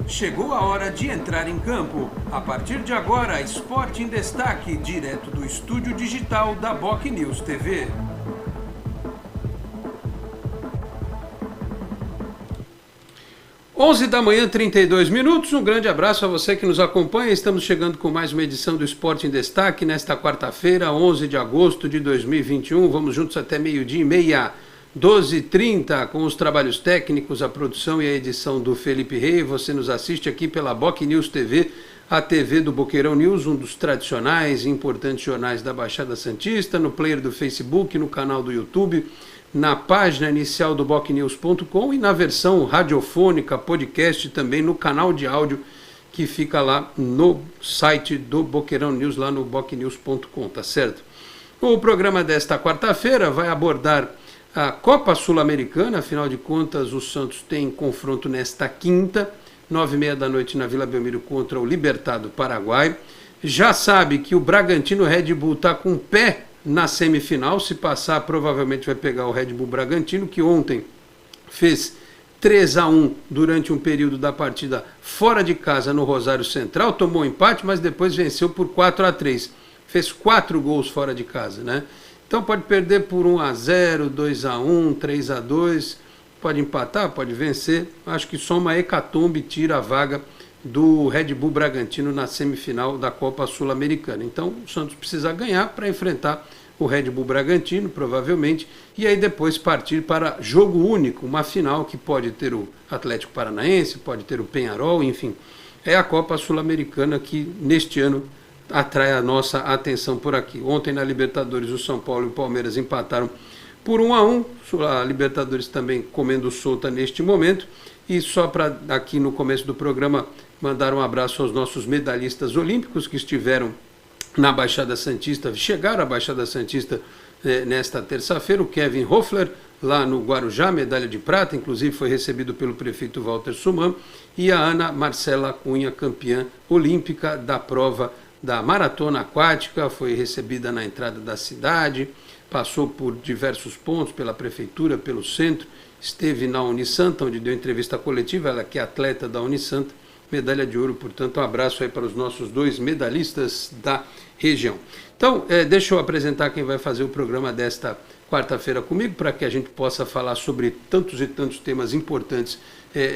Chegou a hora de entrar em campo. A partir de agora, Esporte em Destaque, direto do estúdio digital da BocNews TV. Onze da manhã, 32 minutos. Um grande abraço a você que nos acompanha. Estamos chegando com mais uma edição do Esporte em Destaque nesta quarta-feira, 11 de agosto de 2021. Vamos juntos até meio-dia e meia. 12h30, com os trabalhos técnicos, a produção e a edição do Felipe Rey. Você nos assiste aqui pela BocNews TV, a TV do Boqueirão News, um dos tradicionais e importantes jornais da Baixada Santista, no player do Facebook, no canal do YouTube, na página inicial do bocnews.com e na versão radiofônica, podcast também no canal de áudio que fica lá no site do Boqueirão News, lá no bocnews.com, tá certo? O programa desta quarta-feira vai abordar a Copa Sul-Americana. Afinal de contas, o Santos tem confronto nesta quinta, 9h30 da noite na Vila Belmiro contra o Libertad do Paraguai. Já sabe que o Bragantino Red Bull está com o pé na semifinal. Se passar, provavelmente vai pegar o Red Bull Bragantino, que ontem fez 3-1 durante um período da partida fora de casa no Rosário Central. Tomou um empate, mas depois venceu por 4-3. Fez 4 gols fora de casa, né? Então pode perder por 1-0, 2-1, 3-2, pode empatar, pode vencer. Acho que só uma hecatombe tira a vaga do Red Bull Bragantino na semifinal da Copa Sul-Americana. Então o Santos precisa ganhar para enfrentar o Red Bull Bragantino, provavelmente, e aí depois partir para jogo único, uma final que pode ter o Atlético Paranaense, pode ter o Peñarol, enfim. É a Copa Sul-Americana que neste ano atrai a nossa atenção por aqui. Ontem na Libertadores o São Paulo e o Palmeiras empataram por 1-1, a Libertadores também comendo solta neste momento. E só para aqui no começo do programa mandar um abraço aos nossos medalhistas olímpicos que estiveram na Baixada Santista, chegaram à Baixada Santista nesta terça-feira. O Kevin Hoffler, lá no Guarujá, medalha de prata, inclusive foi recebido pelo prefeito Walter Suman, e a Ana Marcela Cunha, campeã olímpica da prova da maratona aquática, foi recebida na entrada da cidade, passou por diversos pontos, pela prefeitura, pelo centro, esteve na Unisanta, onde deu entrevista coletiva, ela que é atleta da Unisanta, medalha de ouro, portanto, um abraço aí para os nossos 2 medalhistas da região. Então, deixa eu apresentar quem vai fazer o programa desta quarta-feira comigo, para que a gente possa falar sobre tantos e tantos temas importantes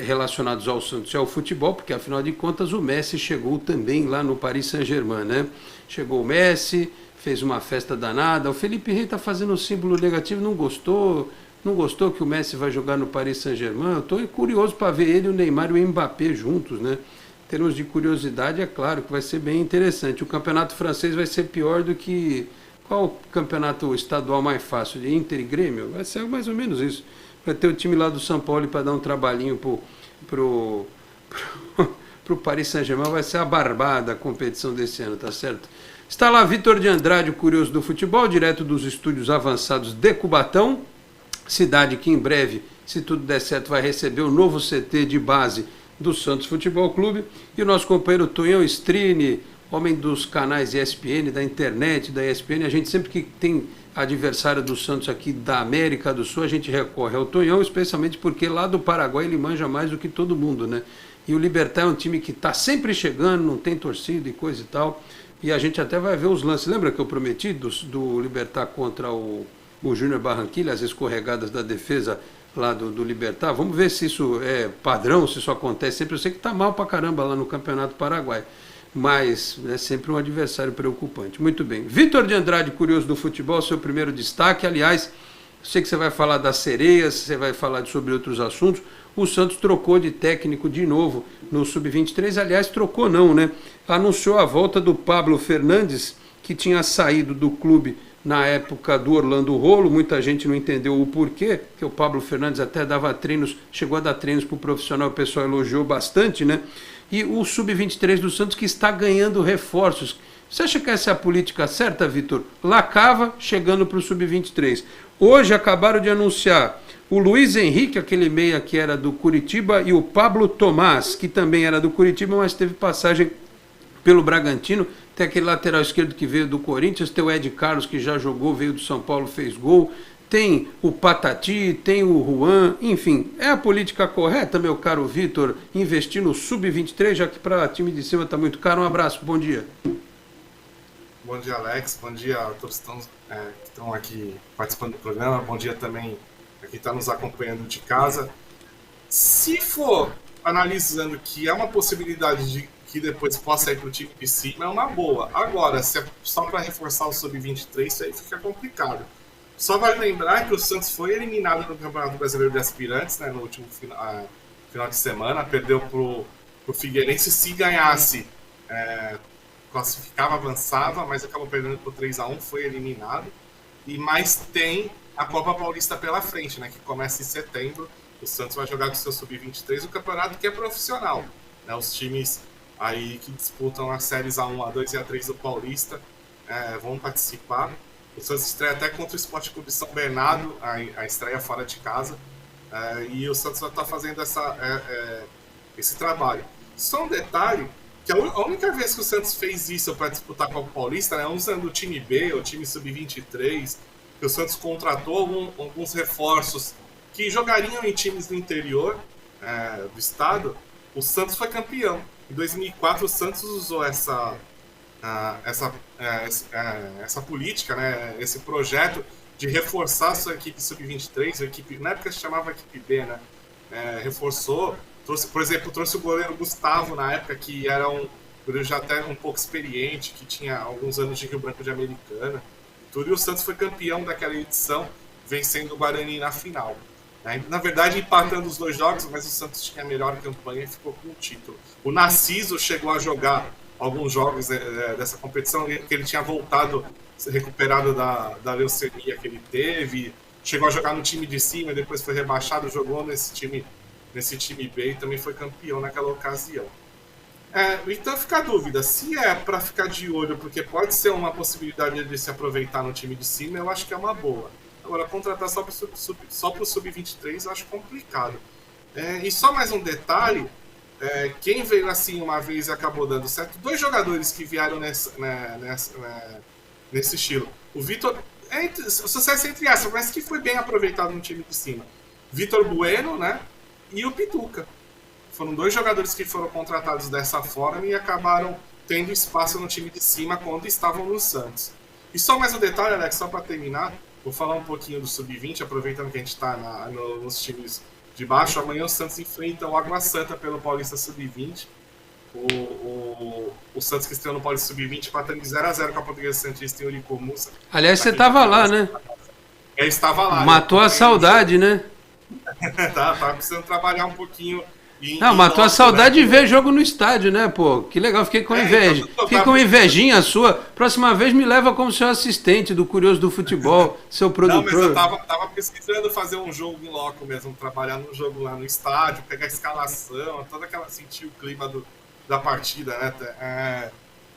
relacionados ao Santos e ao futebol, porque afinal de contas o Messi chegou também lá no Paris Saint-Germain, né? Chegou o Messi, fez uma festa danada, o Felipe Rey está fazendo um símbolo negativo, não gostou que o Messi vai jogar no Paris Saint-Germain. Eu estou curioso para ver ele, o Neymar e o Mbappé juntos, né? Em termos de curiosidade, é claro que vai ser bem interessante. O campeonato francês vai ser pior do que... Qual o campeonato estadual mais fácil? De Inter e Grêmio? Vai ser mais ou menos isso. Vai ter o time lá do São Paulo para dar um trabalhinho pro Paris Saint-Germain. Vai ser a barbada a competição desse ano, tá certo? Está lá Vitor de Andrade, o curioso do futebol, direto dos estúdios avançados de Cubatão, cidade que em breve, se tudo der certo, vai receber o novo CT de base do Santos Futebol Clube. E o nosso companheiro Tonhão Strini, homem dos canais ESPN, da internet, da ESPN. A gente sempre que tem adversário do Santos aqui da América do Sul, a gente recorre ao Tonhão, especialmente porque lá do Paraguai ele manja mais do que todo mundo, né? E o Libertad é um time que está sempre chegando, não tem torcida e coisa e tal. E a gente até vai ver os lances. Lembra que eu prometi do Libertad contra o Júnior Barranquilla, as escorregadas da defesa lá do Libertad? Vamos ver se isso é padrão, se isso acontece sempre. Eu sei que está mal pra caramba lá no Campeonato Paraguai, mas é sempre um adversário preocupante. Muito bem. Vitor de Andrade, curioso do futebol, seu primeiro destaque. Aliás, sei que você vai falar das sereias, você vai falar sobre outros assuntos. O Santos trocou de técnico de novo no Sub-23. Aliás, trocou não, né? Anunciou a volta do Pablo Fernandes, que tinha saído do clube na época do Orlando Rolo. Muita gente não entendeu o porquê, que o Pablo Fernandes até dava treinos, chegou a dar treinos para o profissional, o pessoal elogiou bastante, né? E o Sub-23 do Santos que está ganhando reforços. Você acha que essa é a política certa, Vitor? Lacava chegando para o Sub-23. Hoje acabaram de anunciar o Luiz Henrique, aquele meia que era do Curitiba, e o Pablo Tomás, que também era do Curitiba, mas teve passagem pelo Bragantino. Tem aquele lateral esquerdo que veio do Corinthians, tem o Ed Carlos, que já jogou, veio do São Paulo, fez gol. tem o Patati, tem o Juan, enfim. É a política correta, meu caro Vitor, investir no Sub-23, já que para time de cima está muito caro? Um abraço, bom dia. Bom dia, Alex. Bom dia a todos que estão aqui participando do programa. Bom dia também a quem está nos acompanhando de casa. Se for analisando que é uma possibilidade de que depois possa ir para o time de cima, é uma boa. Agora, se é só para reforçar o Sub-23, isso aí fica complicado. Só vale lembrar que o Santos foi eliminado no Campeonato Brasileiro de Aspirantes, né, no último final de semana, perdeu para o Figueirense. Se ganhasse, classificava, avançava, mas acabou perdendo por 3-1, foi eliminado. E mais tem a Copa Paulista pela frente, né, que começa em setembro. O Santos vai jogar com o seu Sub-23, o campeonato que é profissional, né, os times aí que disputam as séries A1, A2 e A3 do Paulista vão participar. O Santos estreia até contra o Sport Clube São Bernardo, a estreia fora de casa, e o Santos vai estar fazendo esse trabalho. Só um detalhe, que a única vez que o Santos fez isso para disputar a Copa Paulista, né, usando o time B, o time Sub-23, que o Santos contratou alguns reforços que jogariam em times do interior do estado, o Santos foi campeão. Em 2004, o Santos usou essa política, né, esse projeto de reforçar a sua equipe Sub-23, a equipe, na época se chamava equipe B, né, reforçou, trouxe o goleiro Gustavo, na época, que era um goleiro já até um pouco experiente, que tinha alguns anos de Rio Branco de Americana, tudo, e o Santos foi campeão daquela edição, vencendo o Guarani na final. Na verdade, empatando os 2 jogos, mas o Santos tinha a melhor campanha e ficou com o título. O Narciso chegou a jogar alguns jogos dessa competição, que ele tinha voltado, recuperado da leucemia que ele teve, chegou a jogar no time de cima, depois foi rebaixado, jogou nesse time B e também foi campeão naquela ocasião. Então fica a dúvida, se é para ficar de olho, porque pode ser uma possibilidade de se aproveitar no time de cima, eu acho que é uma boa. Agora, contratar só para o Sub-23 eu acho complicado. E só mais um detalhe, quem veio assim uma vez e acabou dando certo, 2 jogadores que vieram nesse estilo. O Vitor, sucesso entre aspas, mas que foi bem aproveitado no time de cima. Vitor Bueno, né, e o Pituca. Foram 2 jogadores que foram contratados dessa forma e acabaram tendo espaço no time de cima quando estavam no Santos. E só mais um detalhe, Alex, só para terminar, vou falar um pouquinho do Sub-20, aproveitando que a gente está nos times de baixo. Amanhã o Santos enfrenta o Água Santa pelo Paulista Sub-20. O Santos que estreou no Paulista Sub-20 empatando 0-0 com a Portuguesa Santista em Uricomussa. Aliás, você estava lá, né? Eu estava lá. Matou a saudade, né? Tava precisando trabalhar um pouquinho. Não, matou a saudade de ver jogo no estádio, né, pô? Que legal, fiquei com inveja. Fiquei com invejinha sua. Próxima vez me leva como seu assistente do Curioso do Futebol, seu produtor. Não, mas eu tava pesquisando fazer um jogo em loco mesmo, trabalhar no jogo lá no estádio, pegar a escalação, toda aquela, sentir o clima da partida, né?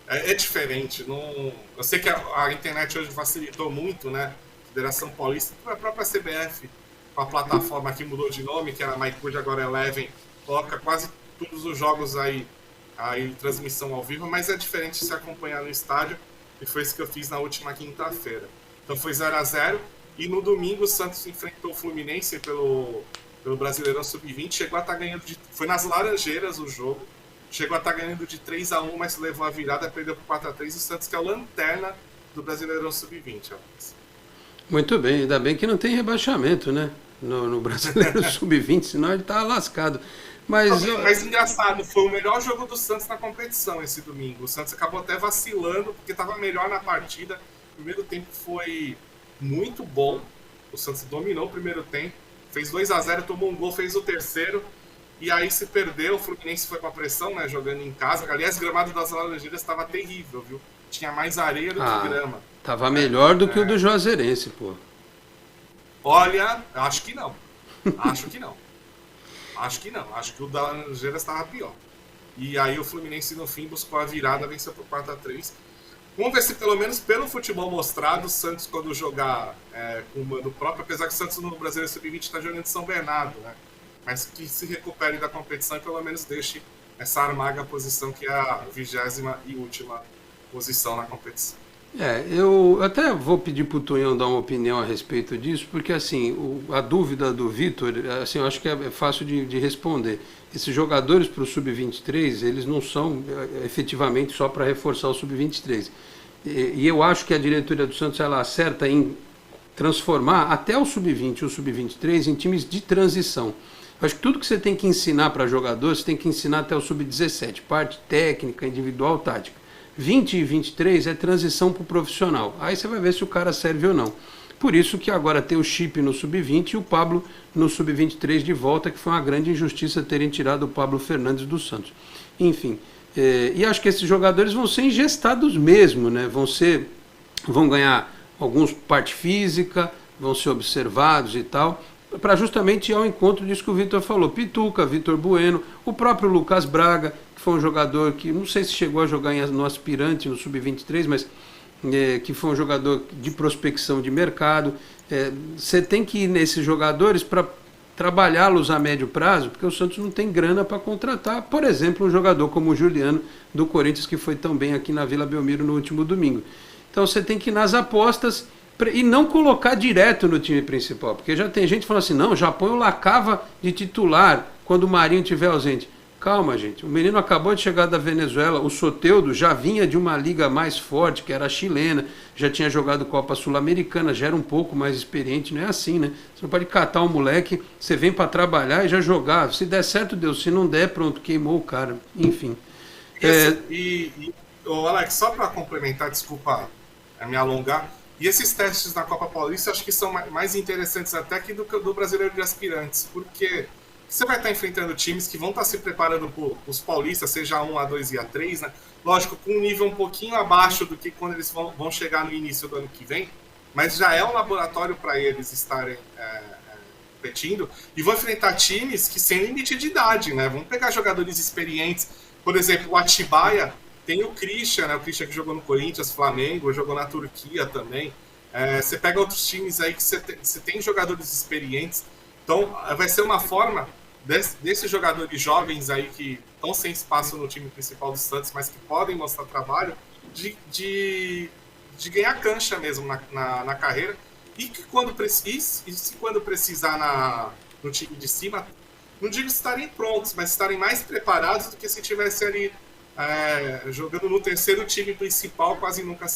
É diferente. Eu sei que a internet hoje facilitou muito, né? Federação Paulista, a própria CBF, com a plataforma que mudou de nome, que era MyCurd, agora é Eleven, coloca quase todos os jogos aí transmissão ao vivo, mas é diferente se acompanhar no estádio, e foi isso que eu fiz na última quinta-feira. Então foi 0-0, e no domingo o Santos enfrentou o Fluminense pelo Brasileirão Sub-20, chegou a estar ganhando, foi nas Laranjeiras o jogo, chegou a estar ganhando de 3-1, mas levou a virada, perdeu por 4-3, o Santos que é o lanterna do Brasileirão Sub-20, Alex. Muito bem, ainda bem que não tem rebaixamento, né? No Brasileiro Sub-20, senão ele estava lascado. Mas engraçado, foi o melhor jogo do Santos na competição esse domingo. O Santos acabou até vacilando, porque estava melhor na partida. O primeiro tempo foi muito bom. O Santos dominou o primeiro tempo, fez 2-0, tomou um gol, fez o terceiro. E aí se perdeu, o Fluminense foi com a pressão, né, jogando em casa. Aliás, o gramado das Laranjeiras estava terrível, viu? Tinha mais areia do que grama. Tava melhor do que o do Juazeirense, pô. Olha, acho que não. Acho que não. Acho que o da Laranjeiras estava pior. E aí o Fluminense no fim buscou a virada, venceu por 4-3. Vamos ver se pelo menos pelo futebol mostrado, o Santos quando jogar com o mando próprio, apesar que o Santos no Brasileiro Sub-20 está jogando de São Bernardo, né? Mas que se recupere da competição e pelo menos deixe essa armaga posição que é a 20ª e última posição na competição. Eu até vou pedir para o Tonhão dar uma opinião a respeito disso, porque assim, a dúvida do Vitor, assim, eu acho que é fácil de responder. Esses jogadores para o Sub-23, eles não são efetivamente só para reforçar o Sub-23. E eu acho que a diretoria do Santos ela acerta em transformar até o Sub-20 e o Sub-23 em times de transição. Eu acho que tudo que você tem que ensinar para jogadores, você tem que ensinar até o Sub-17, parte técnica, individual, tática. 20 e 23 é transição para o profissional. Aí você vai ver se o cara serve ou não. Por isso que agora tem o Chip no Sub-20 e o Pablo no Sub-23 de volta, que foi uma grande injustiça terem tirado o Pablo Fernandes do Santos. Enfim, e acho que esses jogadores vão ser ingestados mesmo, né? Vão ganhar alguns parte física, vão ser observados e tal, para justamente ir ao encontro disso que o Vitor falou. Pituca, Vitor Bueno, o próprio Lucas Braga, que foi um jogador que não sei se chegou a jogar no aspirante, no Sub-23, mas que foi um jogador de prospecção de mercado. Você tem que ir nesses jogadores para trabalhá-los a médio prazo, porque o Santos não tem grana para contratar, por exemplo, um jogador como o Juliano do Corinthians, que foi tão bem aqui na Vila Belmiro no último domingo. Então você tem que ir nas apostas e não colocar direto no time principal, porque já tem gente falando assim, não, já põe o Lacava de titular quando o Marinho estiver ausente. Calma, gente, o menino acabou de chegar da Venezuela, o Soteldo já vinha de uma liga mais forte, que era a chilena, já tinha jogado Copa Sul-Americana, já era um pouco mais experiente, não é assim, né? Você não pode catar um moleque, você vem para trabalhar e já jogar, se der certo, deu, se não der, pronto, queimou o cara, enfim. Alex, só para complementar, desculpa me alongar, e esses testes na Copa Paulista acho que são mais interessantes até que do Brasileiro de Aspirantes, porque você vai estar enfrentando times que vão estar se preparando para os paulistas, seja A1, A2 e A3, né? Lógico, com um nível um pouquinho abaixo do que quando eles vão chegar no início do ano que vem, mas já é um laboratório para eles estarem competindo, e vão enfrentar times que sem limite de idade, né? Vão pegar jogadores experientes, por exemplo, o Atibaia tem o Christian, né? O Christian que jogou no Corinthians, Flamengo, jogou na Turquia também. Você pega outros times aí que você tem jogadores experientes, então vai ser uma forma desses jogadores jovens aí que estão sem espaço no time principal do Santos, mas que podem mostrar trabalho, de ganhar cancha mesmo na carreira, e que quando precisar no time de cima, não digo estarem prontos, mas estarem mais preparados do que se tivesse ali jogando no terceiro time principal, quase nunca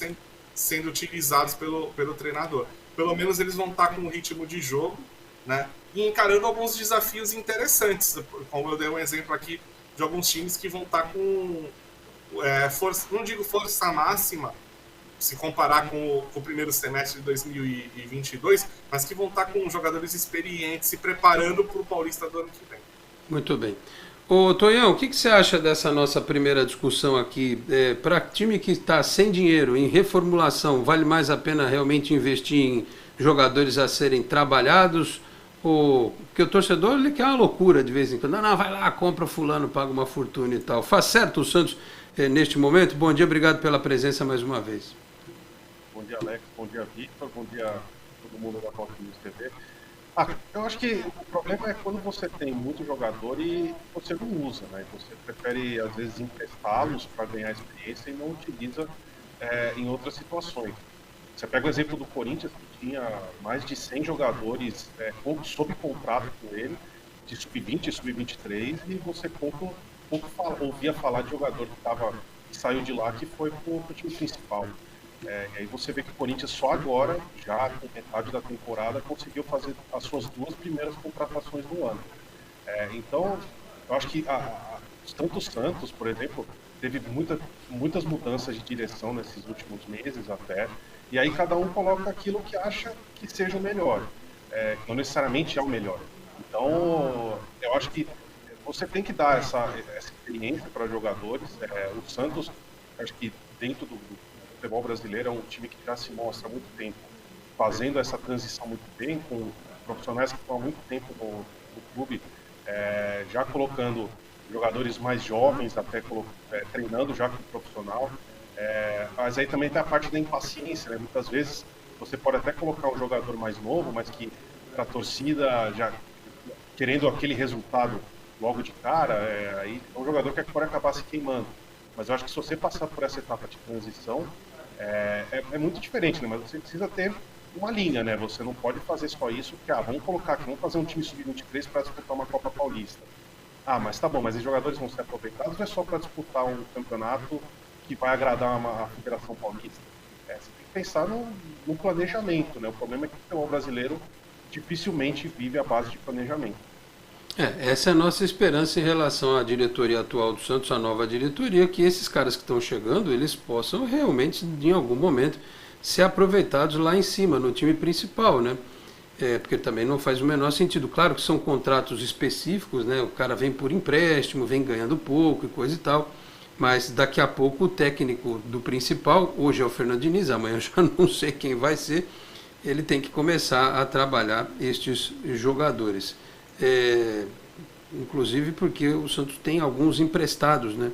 sendo utilizados pelo treinador. Pelo menos eles vão estar com um ritmo de jogo, né? E encarando alguns desafios interessantes, como eu dei um exemplo aqui de alguns times que vão estar com força, não digo força máxima, se comparar com o primeiro semestre de 2022, mas que vão estar com jogadores experientes se preparando para o Paulista do ano que vem. Muito bem. Ô Tonhão, o que você acha dessa nossa primeira discussão aqui? Para time que está sem dinheiro, em reformulação, vale mais a pena realmente investir em jogadores a serem trabalhados? Porque o torcedor ele quer uma loucura de vez em quando. Não, vai lá, compra fulano, paga uma fortuna e tal. Faz certo o Santos neste momento? Bom dia, obrigado pela presença mais uma vez. Bom dia, Alex. Bom dia, Victor. Bom dia a todo mundo da Fox News TV. Eu acho que o problema é quando você tem muito jogador e você não usa, né? Você prefere, às vezes, emprestá-los para ganhar experiência e não utiliza em outras situações. Você pega o exemplo do Corinthians, que tinha mais de 100 jogadores sob contrato com ele, de sub-20 e sub-23, e você pouco ouvia falar de jogador que saiu de lá, que foi para o time principal. E aí você vê que o Corinthians só agora, já com metade da temporada, conseguiu fazer as suas 2 primeiras contratações do ano. Então, eu acho que tanto o Santos, por exemplo, teve muitas mudanças de direção nesses últimos meses até, e aí cada um coloca aquilo que acha que seja o melhor, não necessariamente é o melhor. Então, eu acho que você tem que dar essa experiência para jogadores. O Santos, acho que dentro do futebol brasileiro é um time que já se mostra há muito tempo fazendo essa transição muito bem, com profissionais que estão há muito tempo no clube, já colocando jogadores mais jovens, até treinando já como profissional. Mas aí também tem a parte da impaciência, né? Muitas vezes você pode até colocar um jogador mais novo, mas que a torcida já querendo aquele resultado logo de cara, aí é um jogador que pode acabar se queimando. Mas eu acho que se você passar por essa etapa de transição, É muito diferente, né? Mas você precisa ter uma linha, né? Você não pode fazer só isso, porque, vamos colocar aqui, vamos fazer um time sub-23 para disputar uma Copa Paulista. Mas tá bom, mas os jogadores vão ser aproveitados ou é só para disputar um campeonato que vai agradar a Federação Paulista? Você tem que pensar no planejamento, né? O problema é que o futebol brasileiro dificilmente vive à base de planejamento. Essa é a nossa esperança em relação à diretoria atual do Santos, a nova diretoria, que esses caras que estão chegando, eles possam realmente, em algum momento, ser aproveitados lá em cima, no time principal, né? Porque também não faz o menor sentido. Claro que são contratos específicos, né? O cara vem por empréstimo, vem ganhando pouco e coisa e tal, mas daqui a pouco o técnico do principal, hoje é o Fernando Diniz, amanhã eu já não sei quem vai ser, ele tem que começar a trabalhar estes jogadores. Inclusive porque o Santos tem alguns emprestados, né?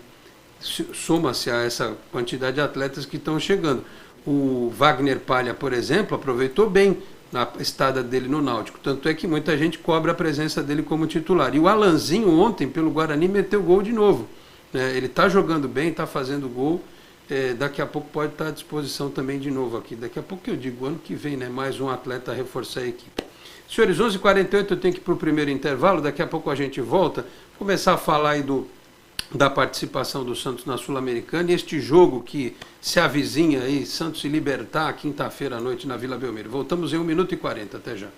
Soma-se a essa quantidade de atletas que estão chegando. O Wagner Palha, por exemplo, aproveitou bem na estada dele no Náutico, tanto é que muita gente cobra a presença dele como titular. E o Alanzinho ontem, pelo Guarani, meteu gol de novo, né? Ele está jogando bem, está fazendo gol, daqui a pouco pode estar à disposição também de novo aqui. Daqui a pouco eu digo, ano que vem, né? Mais um atleta a reforçar a equipe. Senhores, 11h48 eu tenho que ir para o primeiro intervalo, daqui a pouco a gente volta, começar a falar aí da participação do Santos na Sul-Americana e este jogo que se avizinha aí, Santos e Libertad, quinta-feira à noite na Vila Belmiro. Voltamos em 1h40, até já.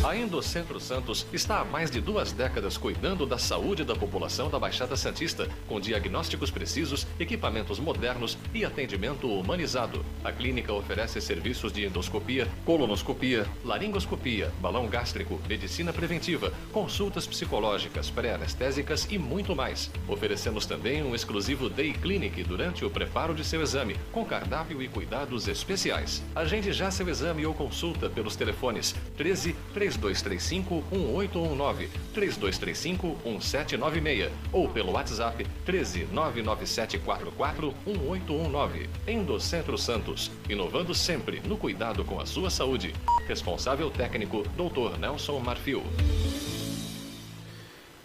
A Endocentro Santos está há mais de 2 décadas cuidando da saúde da população da Baixada Santista, com diagnósticos precisos, equipamentos modernos e atendimento humanizado. A clínica oferece serviços de endoscopia, colonoscopia, laringoscopia, balão gástrico, medicina preventiva, consultas psicológicas, pré-anestésicas e muito mais. Oferecemos também um exclusivo Day Clinic durante o preparo de seu exame, com cardápio e cuidados especiais. Agende já seu exame ou consulta pelos telefones 13-3235-1819, 3235-1796 ou pelo WhatsApp 13-99744-1819. Endocentro Santos, inovando sempre no cuidado com a sua saúde. Responsável técnico, Dr. Nelson Marfil.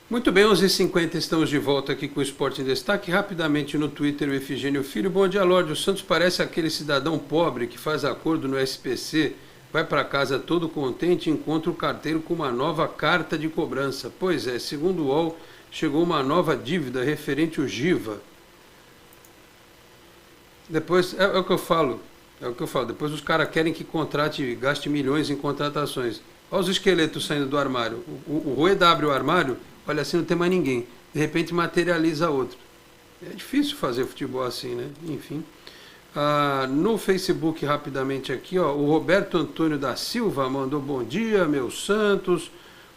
Muito bem, 11h50, estamos de volta aqui com o Esporte em Destaque. Rapidamente no Twitter, o Efigênio Filho. Bom dia, Lorde. O Santos parece aquele cidadão pobre que faz acordo no SPC, vai para casa todo contente e encontra o carteiro com uma nova carta de cobrança. Pois é, segundo o UOL, chegou uma nova dívida referente ao GIVA. Depois, é o que eu falo, depois os caras querem que contrate e gaste milhões em contratações. Olha os esqueletos saindo do armário. O Rueda abre o armário, olha assim, não tem mais ninguém. De repente materializa outro. É difícil fazer futebol assim, né? Enfim. No Facebook, rapidamente aqui, ó, o Roberto Antônio da Silva mandou bom dia, meu Santos.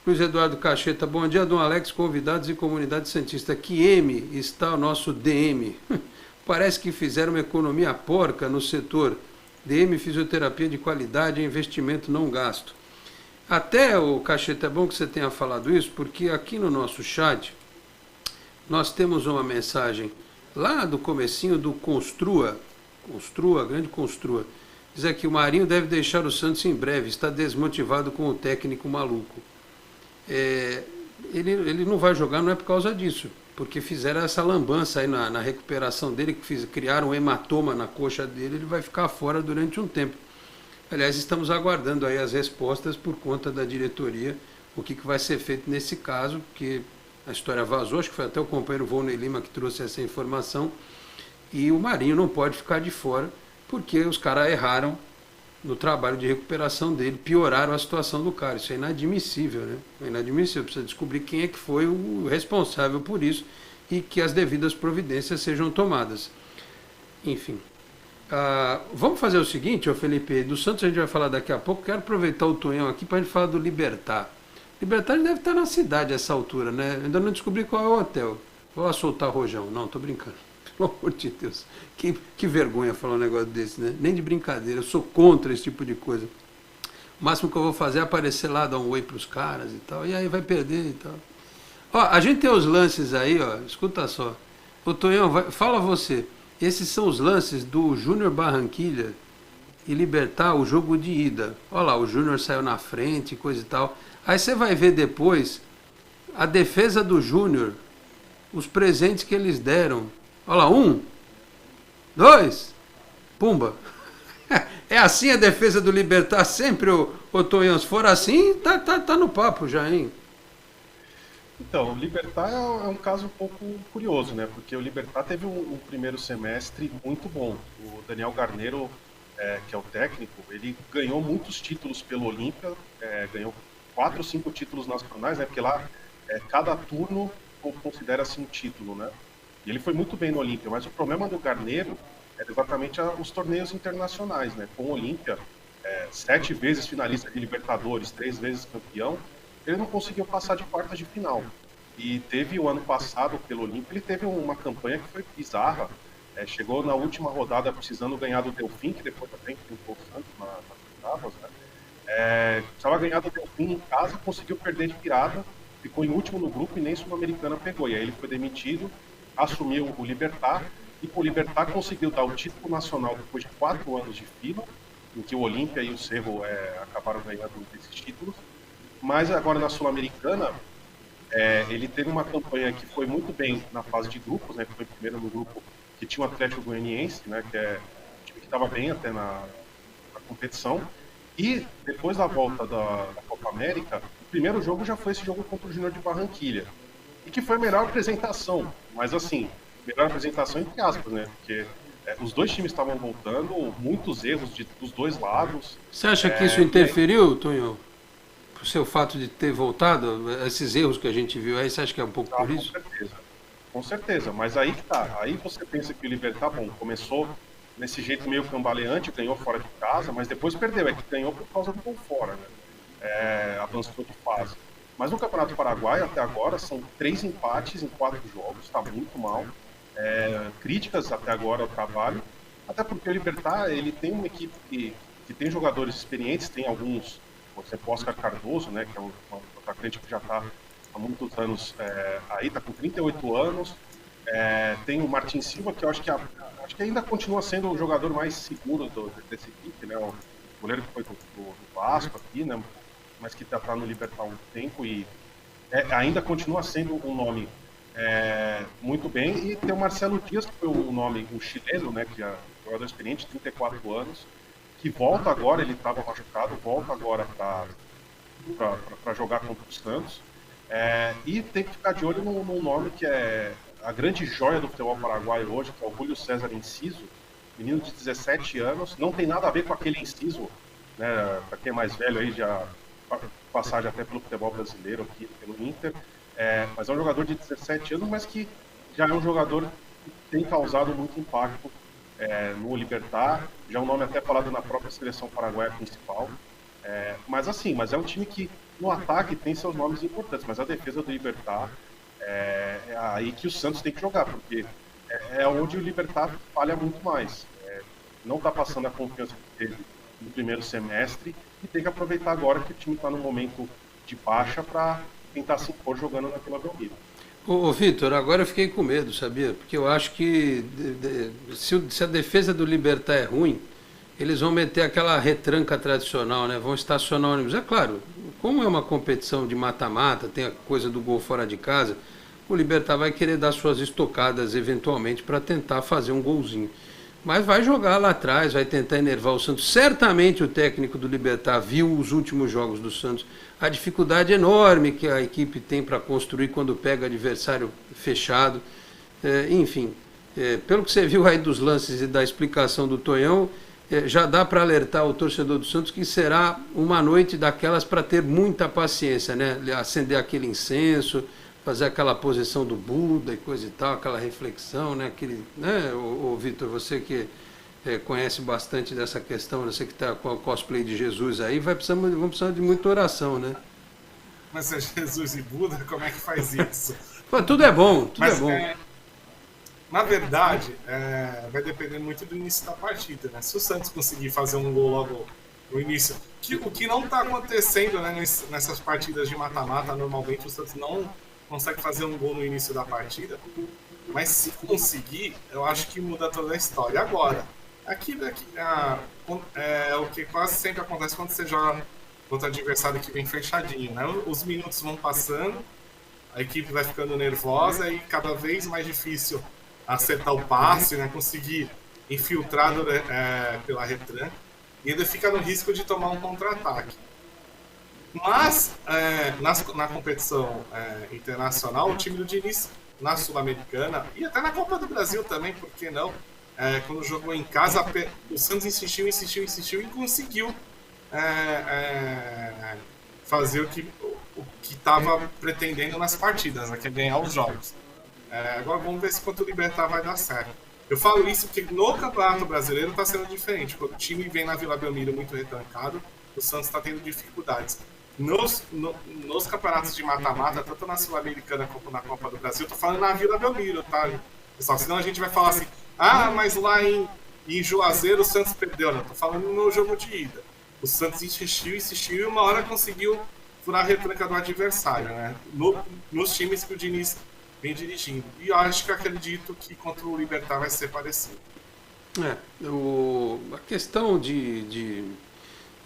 Luiz Eduardo Cacheta, bom dia, Dom Alex, convidados e comunidade santista. Que M está o nosso DM? Parece que fizeram uma economia porca no setor. DM, fisioterapia de qualidade, investimento não gasto. Até, o Cacheta, é bom que você tenha falado isso, porque aqui no nosso chat nós temos uma mensagem lá do comecinho do Construa, grande Construa. Diz aqui, o Marinho deve deixar o Santos em breve, está desmotivado com o técnico maluco. Ele não vai jogar, não é por causa disso, porque fizeram essa lambança aí na recuperação dele, criaram um hematoma na coxa dele, ele vai ficar fora durante um tempo. Aliás, estamos aguardando aí as respostas por conta da diretoria, o que vai ser feito nesse caso, porque a história vazou, acho que foi até o companheiro Volney Lima que trouxe essa informação, E o Marinho não pode ficar de fora, porque os caras erraram no trabalho de recuperação dele, pioraram a situação do cara. Isso é inadmissível, né? É inadmissível. Precisa descobrir quem é que foi o responsável por isso e que as devidas providências sejam tomadas. Enfim. Vamos fazer o seguinte, ô Felipe, do Santos a gente vai falar daqui a pouco. Quero aproveitar o Tonhão aqui para a gente falar do Libertad. Libertad deve estar na cidade a essa altura, né? Ainda não descobri qual é o hotel. Vou soltar rojão. Não, tô brincando. Pelo amor de Deus. Que vergonha falar um negócio desse, né? Nem de brincadeira. Eu sou contra esse tipo de coisa. O máximo que eu vou fazer é aparecer lá, dar um oi pros caras e tal. E aí vai perder e tal. Ó, a gente tem os lances aí, ó. Escuta só. Ô Tonhão, fala você. Esses são os lances do Júnior Barranquilla e Libertad, o jogo de ida. Olha lá, o Júnior saiu na frente, coisa e tal. Aí você vai ver depois a defesa do Júnior, os presentes que eles deram. Olha lá, 1, 2, pumba. É assim a defesa do Libertad sempre, ô Tonhão. Se for assim, tá no papo já, hein? Então, o Libertad é um caso um pouco curioso, né? Porque o Libertad teve um primeiro semestre muito bom. O Daniel Garneiro, que é o técnico, ele ganhou muitos títulos pelo Olímpia, ganhou 4 ou 5 títulos nacionais, né? Porque lá cada turno considera-se um título, né? E ele foi muito bem no Olímpia, mas o problema do Garneiro era exatamente os torneios internacionais, né? Com o Olímpia, 7 vezes finalista de Libertadores, 3 vezes campeão, ele não conseguiu passar de quartas de final. E teve o ano passado, pelo Olímpia, ele teve uma campanha que foi bizarra. Chegou na última rodada precisando ganhar do Delfim, que depois também enfrentou o Santos nas oitavas, né? Precisava ganhar do Delfim em casa, conseguiu perder de virada, ficou em último no grupo e nem Sul-Americana pegou. E aí ele foi demitido, assumiu o Libertad, e o Libertad conseguiu dar o título nacional depois de 4 anos de fila, em que o Olímpia e o Cerro acabaram ganhando esses títulos. Mas agora na Sul-Americana, ele teve uma campanha que foi muito bem na fase de grupos, né? Que foi primeiro no grupo que tinha o Atlético Goianiense, né? Que é um time que estava bem até na competição. E depois da volta da Copa América, o primeiro jogo já foi esse jogo contra o Júnior de Barranquilla. E que foi a melhor apresentação, mas assim, melhor apresentação entre aspas, né? Porque os dois times estavam voltando, muitos erros dos dois lados. Você acha que isso interferiu, Tonhão? O seu fato de ter voltado, esses erros que a gente viu aí, você acha que é um pouco por isso? Com certeza, mas aí que tá. Aí você pensa que o Libertad, bom, começou nesse jeito meio cambaleante, ganhou fora de casa, mas depois perdeu, que ganhou por causa do gol fora, né? Avançou de fase. Mas no Campeonato Paraguaio, até agora, são 3 empates em 4 jogos, está muito mal. Críticas até agora ao trabalho, até porque o Libertad, ele tem uma equipe que tem jogadores experientes, tem alguns, por exemplo, o Oscar Cardoso, né, que é um atacante que já está há muitos anos aí, está com 38 anos. Tem o Martin Silva, que eu acho que ainda continua sendo o jogador mais seguro dessa equipe, né, o goleiro que foi do Vasco aqui, né, mas que está no Libertad há um tempo e ainda continua sendo um nome muito bem. E tem o Marcelo Dias, que foi o nome, o chileno, né, que é um jogador experiente, 34 anos, que volta agora, ele estava machucado, volta agora para jogar contra o Santos. E tem que ficar de olho num nome que é a grande joia do futebol paraguaio hoje, que é o Júlio César Enciso, menino de 17 anos, não tem nada a ver com aquele Enciso, né, para quem é mais velho aí, já passagem até pelo futebol brasileiro aqui, pelo Inter, mas é um jogador de 17 anos, mas que já é um jogador que tem causado muito impacto no Libertad, já é um nome até falado na própria seleção paraguaia principal, mas é um time que no ataque tem seus nomes importantes, mas a defesa do Libertad é aí que o Santos tem que jogar, porque é onde o Libertad falha muito mais, não está passando a confiança que teve no primeiro semestre e tem que aproveitar agora que o time está no momento de baixa para tentar se impor jogando naquela Belmiro. Ô Vitor, agora eu fiquei com medo, sabia? Porque eu acho que se a defesa do Libertad é ruim, eles vão meter aquela retranca tradicional, né? Vão estacionar ônibus. É claro, como é uma competição de mata-mata, tem a coisa do gol fora de casa, o Libertad vai querer dar suas estocadas eventualmente para tentar fazer um golzinho. Mas vai jogar lá atrás, vai tentar enervar o Santos. Certamente o técnico do Libertad viu os últimos jogos do Santos, a dificuldade enorme que a equipe tem para construir quando pega adversário fechado. Enfim, Pelo que você viu aí dos lances e da explicação do Tonhão, já dá para alertar o torcedor do Santos que será uma noite daquelas para ter muita paciência, né? Acender aquele incenso, fazer aquela posição do Buda e coisa e tal, aquela reflexão, né? Ô Vitor, você que conhece bastante dessa questão, você que está com o cosplay de Jesus aí, vamos precisar de muita oração, né? Mas é Jesus e Buda, como é que faz isso? Pô, tudo é bom, tudo é bom. Na verdade, vai depender muito do início da partida, né? Se o Santos conseguir fazer um gol logo no início, o que não está acontecendo, né, nessas partidas de mata-mata, normalmente o Santos não consegue fazer um gol no início da partida, mas se conseguir, eu acho que muda toda a história. Agora, é o que quase sempre acontece quando você joga contra adversário que vem fechadinho, né? Os minutos vão passando, a equipe vai ficando nervosa e cada vez mais difícil acertar o passe, né? Conseguir infiltrar pela retranca, e ainda fica no risco de tomar um contra-ataque. Mas na competição internacional, o time do Diniz, na Sul-Americana e até na Copa do Brasil também, por que não? Quando jogou em casa, o Santos insistiu e conseguiu fazer o que estava pretendendo nas partidas, né, que é ganhar os jogos. Agora vamos ver se contra o Libertad vai dar certo. Eu falo isso porque no Campeonato Brasileiro está sendo diferente. Quando o time vem na Vila Belmiro muito retrancado, o Santos está tendo dificuldades. Nos campeonatos de mata-mata, tanto na Sul-Americana como na Copa do Brasil, eu tô falando na Vila Belmiro, tá? Pessoal, senão a gente vai falar assim, mas lá em Juazeiro o Santos perdeu. Não, tô falando no jogo de ida. O Santos insistiu e uma hora conseguiu furar a retranca do adversário, né? Nos times que o Diniz vem dirigindo. E eu acredito que contra o Libertad vai ser parecido. A questão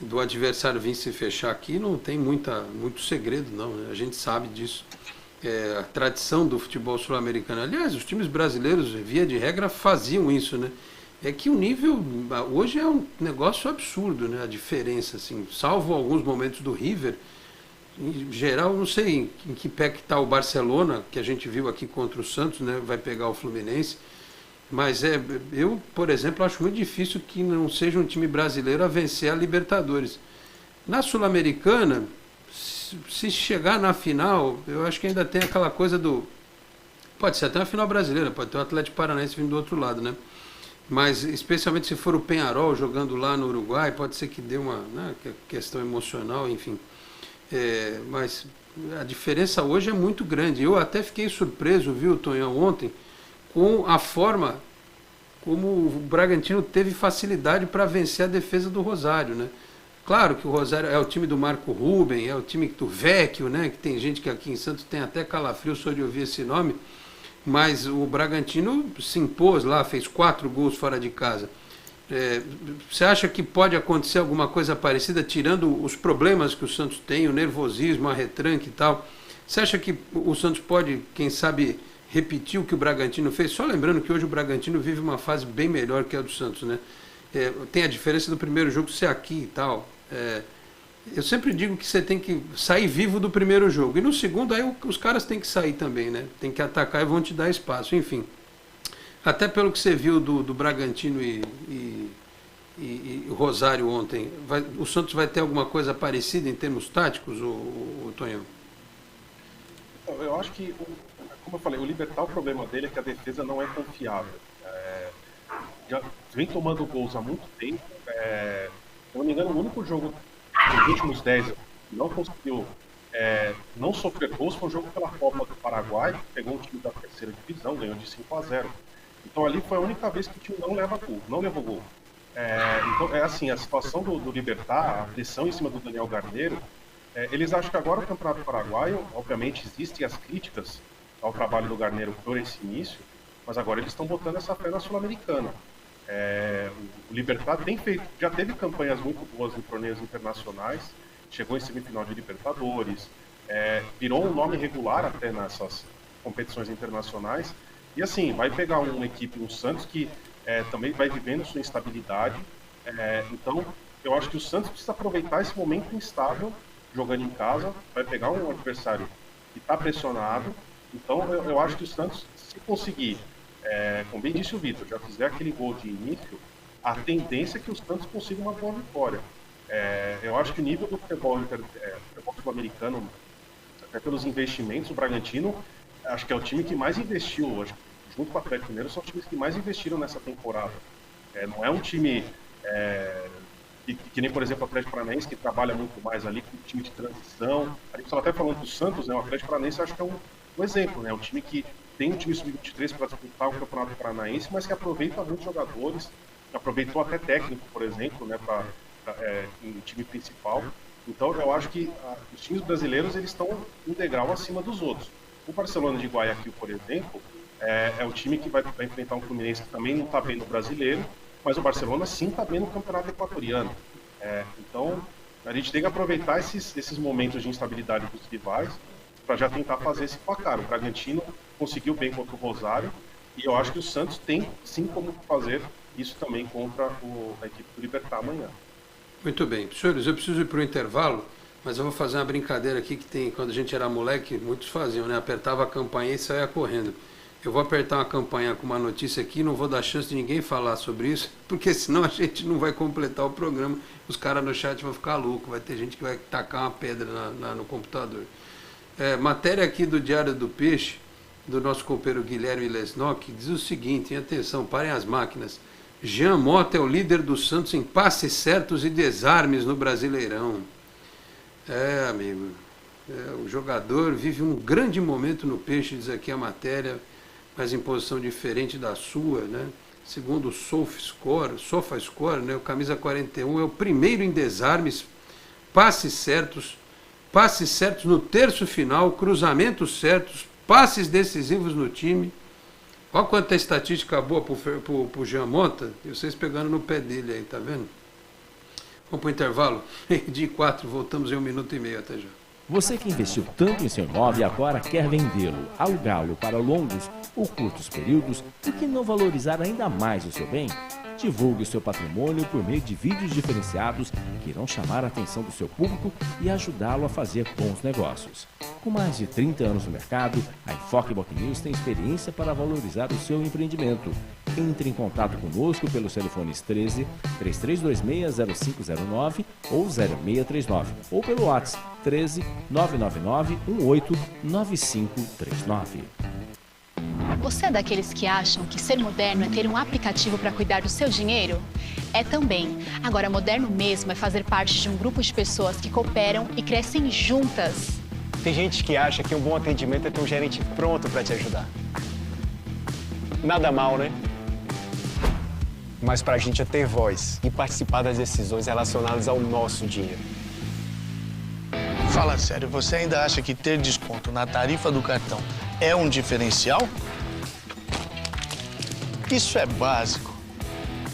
do adversário vir se fechar aqui não tem muito segredo, não, né? A gente sabe disso. A tradição do futebol sul-americano. Aliás, os times brasileiros, via de regra, faziam isso, né? É que o nível hoje é um negócio absurdo, né? A diferença, assim, salvo alguns momentos do River, em geral, não sei em que pé que está o Barcelona, que a gente viu aqui contra o Santos, né? Vai pegar o Fluminense. Mas eu, por exemplo, acho muito difícil que não seja um time brasileiro a vencer a Libertadores. Na Sul-Americana, se chegar na final, eu acho que ainda tem aquela coisa pode ser até uma final brasileira, pode ter o Atlético Paranaense vindo do outro lado, né? Mas especialmente se for o Peñarol jogando lá no Uruguai, pode ser que dê uma questão emocional, enfim. Mas a diferença hoje é muito grande. Eu até fiquei surpreso, viu, Tonhão, ontem, com a forma como o Bragantino teve facilidade para vencer a defesa do Rosário, né? Claro que o Rosário é o time do Marco Ruben, é o time do Vecchio, né? Que tem gente que aqui em Santos tem até calafrio só de ouvir esse nome, mas o Bragantino se impôs lá, fez 4 gols fora de casa. Você acha que pode acontecer alguma coisa parecida, tirando os problemas que o Santos tem, o nervosismo, a retranca e tal? Você acha que o Santos pode, quem sabe, repetir o que o Bragantino fez? Só lembrando que hoje o Bragantino vive uma fase bem melhor que a do Santos, né? Tem a diferença do primeiro jogo ser aqui e tal. Eu sempre digo que você tem que sair vivo do primeiro jogo. E no segundo, aí os caras têm que sair também, né? Tem que atacar e vão te dar espaço. Enfim, até pelo que você viu do Bragantino e Rosário ontem, o Santos vai ter alguma coisa parecida em termos táticos, o Tonhão? Eu acho que, como eu falei, o Libertad, o problema dele é que a defesa não é confiável. Já vem tomando gols há muito tempo. Se não me engano, o único jogo dos últimos 10 que não conseguiu não sofrer gols foi um jogo pela Copa do Paraguai, que pegou um time da terceira divisão, ganhou de 5-0. Então ali foi a única vez que o time não levou gol. Então assim, a situação do Libertad, a pressão em cima do Daniel Garneiro, eles acham que agora o Campeonato Paraguaio, obviamente existem as críticas ao trabalho do Garneiro por esse início, mas agora eles estão botando essa fé na Sul-Americana. O Libertad já teve campanhas muito boas em torneios internacionais, chegou em semifinal de Libertadores, virou um nome regular até nessas competições internacionais, e assim, vai pegar uma equipe, um Santos, que também vai vivendo sua instabilidade. Então, eu acho que o Santos precisa aproveitar esse momento instável, jogando em casa, vai pegar um adversário que está pressionado. Então, eu acho que o Santos, se conseguir como bem disse o Vitor, já fizer aquele gol de início, a tendência é que o Santos consiga uma boa vitória. Eu acho que o nível do futebol sul-americano, até pelos investimentos, o Bragantino, acho que é o time que mais investiu, acho que, junto com o Atlético Mineiro, são os times que mais investiram nessa temporada. Não é um time que nem, por exemplo, o Atlético Paranaense, que trabalha muito mais ali com o time de transição. A gente estava até falando do Santos, né? O Atlético Paranaense acho que é um exemplo, né? Um time que tem um time sub-23 para disputar o Campeonato Paranaense, mas que aproveita muitos jogadores, aproveitou até técnico, por exemplo, né? Em time principal. Então eu acho que os times brasileiros eles estão um degrau acima dos outros. O Barcelona de Guayaquil, por exemplo, é o time que vai enfrentar um Fluminense que também não está bem no brasileiro, mas o Barcelona sim está bem no campeonato equatoriano. Então a gente tem que aproveitar esses momentos de instabilidade dos rivais para já tentar fazer esse placar. O Bragantino conseguiu bem contra o Rosário e eu acho que o Santos tem sim como fazer isso também contra a equipe do Libertad amanhã. Muito bem. Senhores, eu preciso ir para o intervalo, mas eu vou fazer uma brincadeira aqui que tem, quando a gente era moleque, muitos faziam, né? Apertava a campainha e saía correndo. Eu vou apertar uma campainha com uma notícia aqui, não vou dar chance de ninguém falar sobre isso, porque senão a gente não vai completar o programa. Os caras no chat vão ficar loucos, vai ter gente que vai tacar uma pedra no computador. Matéria aqui do Diário do Peixe, do nosso companheiro Guilherme Lesnock, diz o seguinte, atenção, parem as máquinas. Jean Mota é o líder do Santos em passes certos e desarmes no Brasileirão. Amigo, o jogador vive um grande momento no Peixe, diz aqui a matéria, mas em posição diferente da sua, né? Segundo o SofaScore, né? O camisa 41 é o primeiro em desarmes, passes certos no terço final, cruzamentos certos, passes decisivos no time. Olha quanta estatística boa pro Jean Mota, e vocês pegando no pé dele aí, tá vendo? Vamos pro intervalo? De 4, voltamos em 1 minuto e meio, até já. Você que investiu tanto em seu imóvel e agora quer vendê-lo, alugá-lo para longos ou curtos períodos, por que não valorizar ainda mais o seu bem? Divulgue o seu patrimônio por meio de vídeos diferenciados que irão chamar a atenção do seu público e ajudá-lo a fazer bons negócios. Com mais de 30 anos no mercado, a Enfoque News tem experiência para valorizar o seu empreendimento. Entre em contato conosco pelos telefones 13 3326-0509 ou 0639 ou pelo WhatsApp 13 999 18 9539. Você é daqueles que acham que ser moderno é ter um aplicativo para cuidar do seu dinheiro? É também. Agora, moderno mesmo é fazer parte de um grupo de pessoas que cooperam e crescem juntas. Tem gente que acha que um bom atendimento é ter um gerente pronto para te ajudar. Nada mal, né? Mas pra gente é ter voz e participar das decisões relacionadas ao nosso dinheiro. Fala sério, você ainda acha que ter desconto na tarifa do cartão é um diferencial? Isso é básico.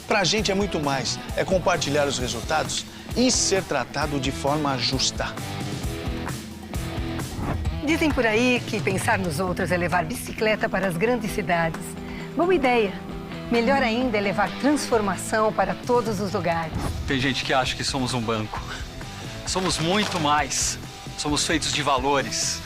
Pra gente é muito mais. É compartilhar os resultados e ser tratado de forma justa. Dizem por aí que pensar nos outros é levar bicicleta para as grandes cidades. Boa ideia. Melhor ainda é levar transformação para todos os lugares. Tem gente que acha que somos um banco. Somos muito mais. Somos feitos de valores.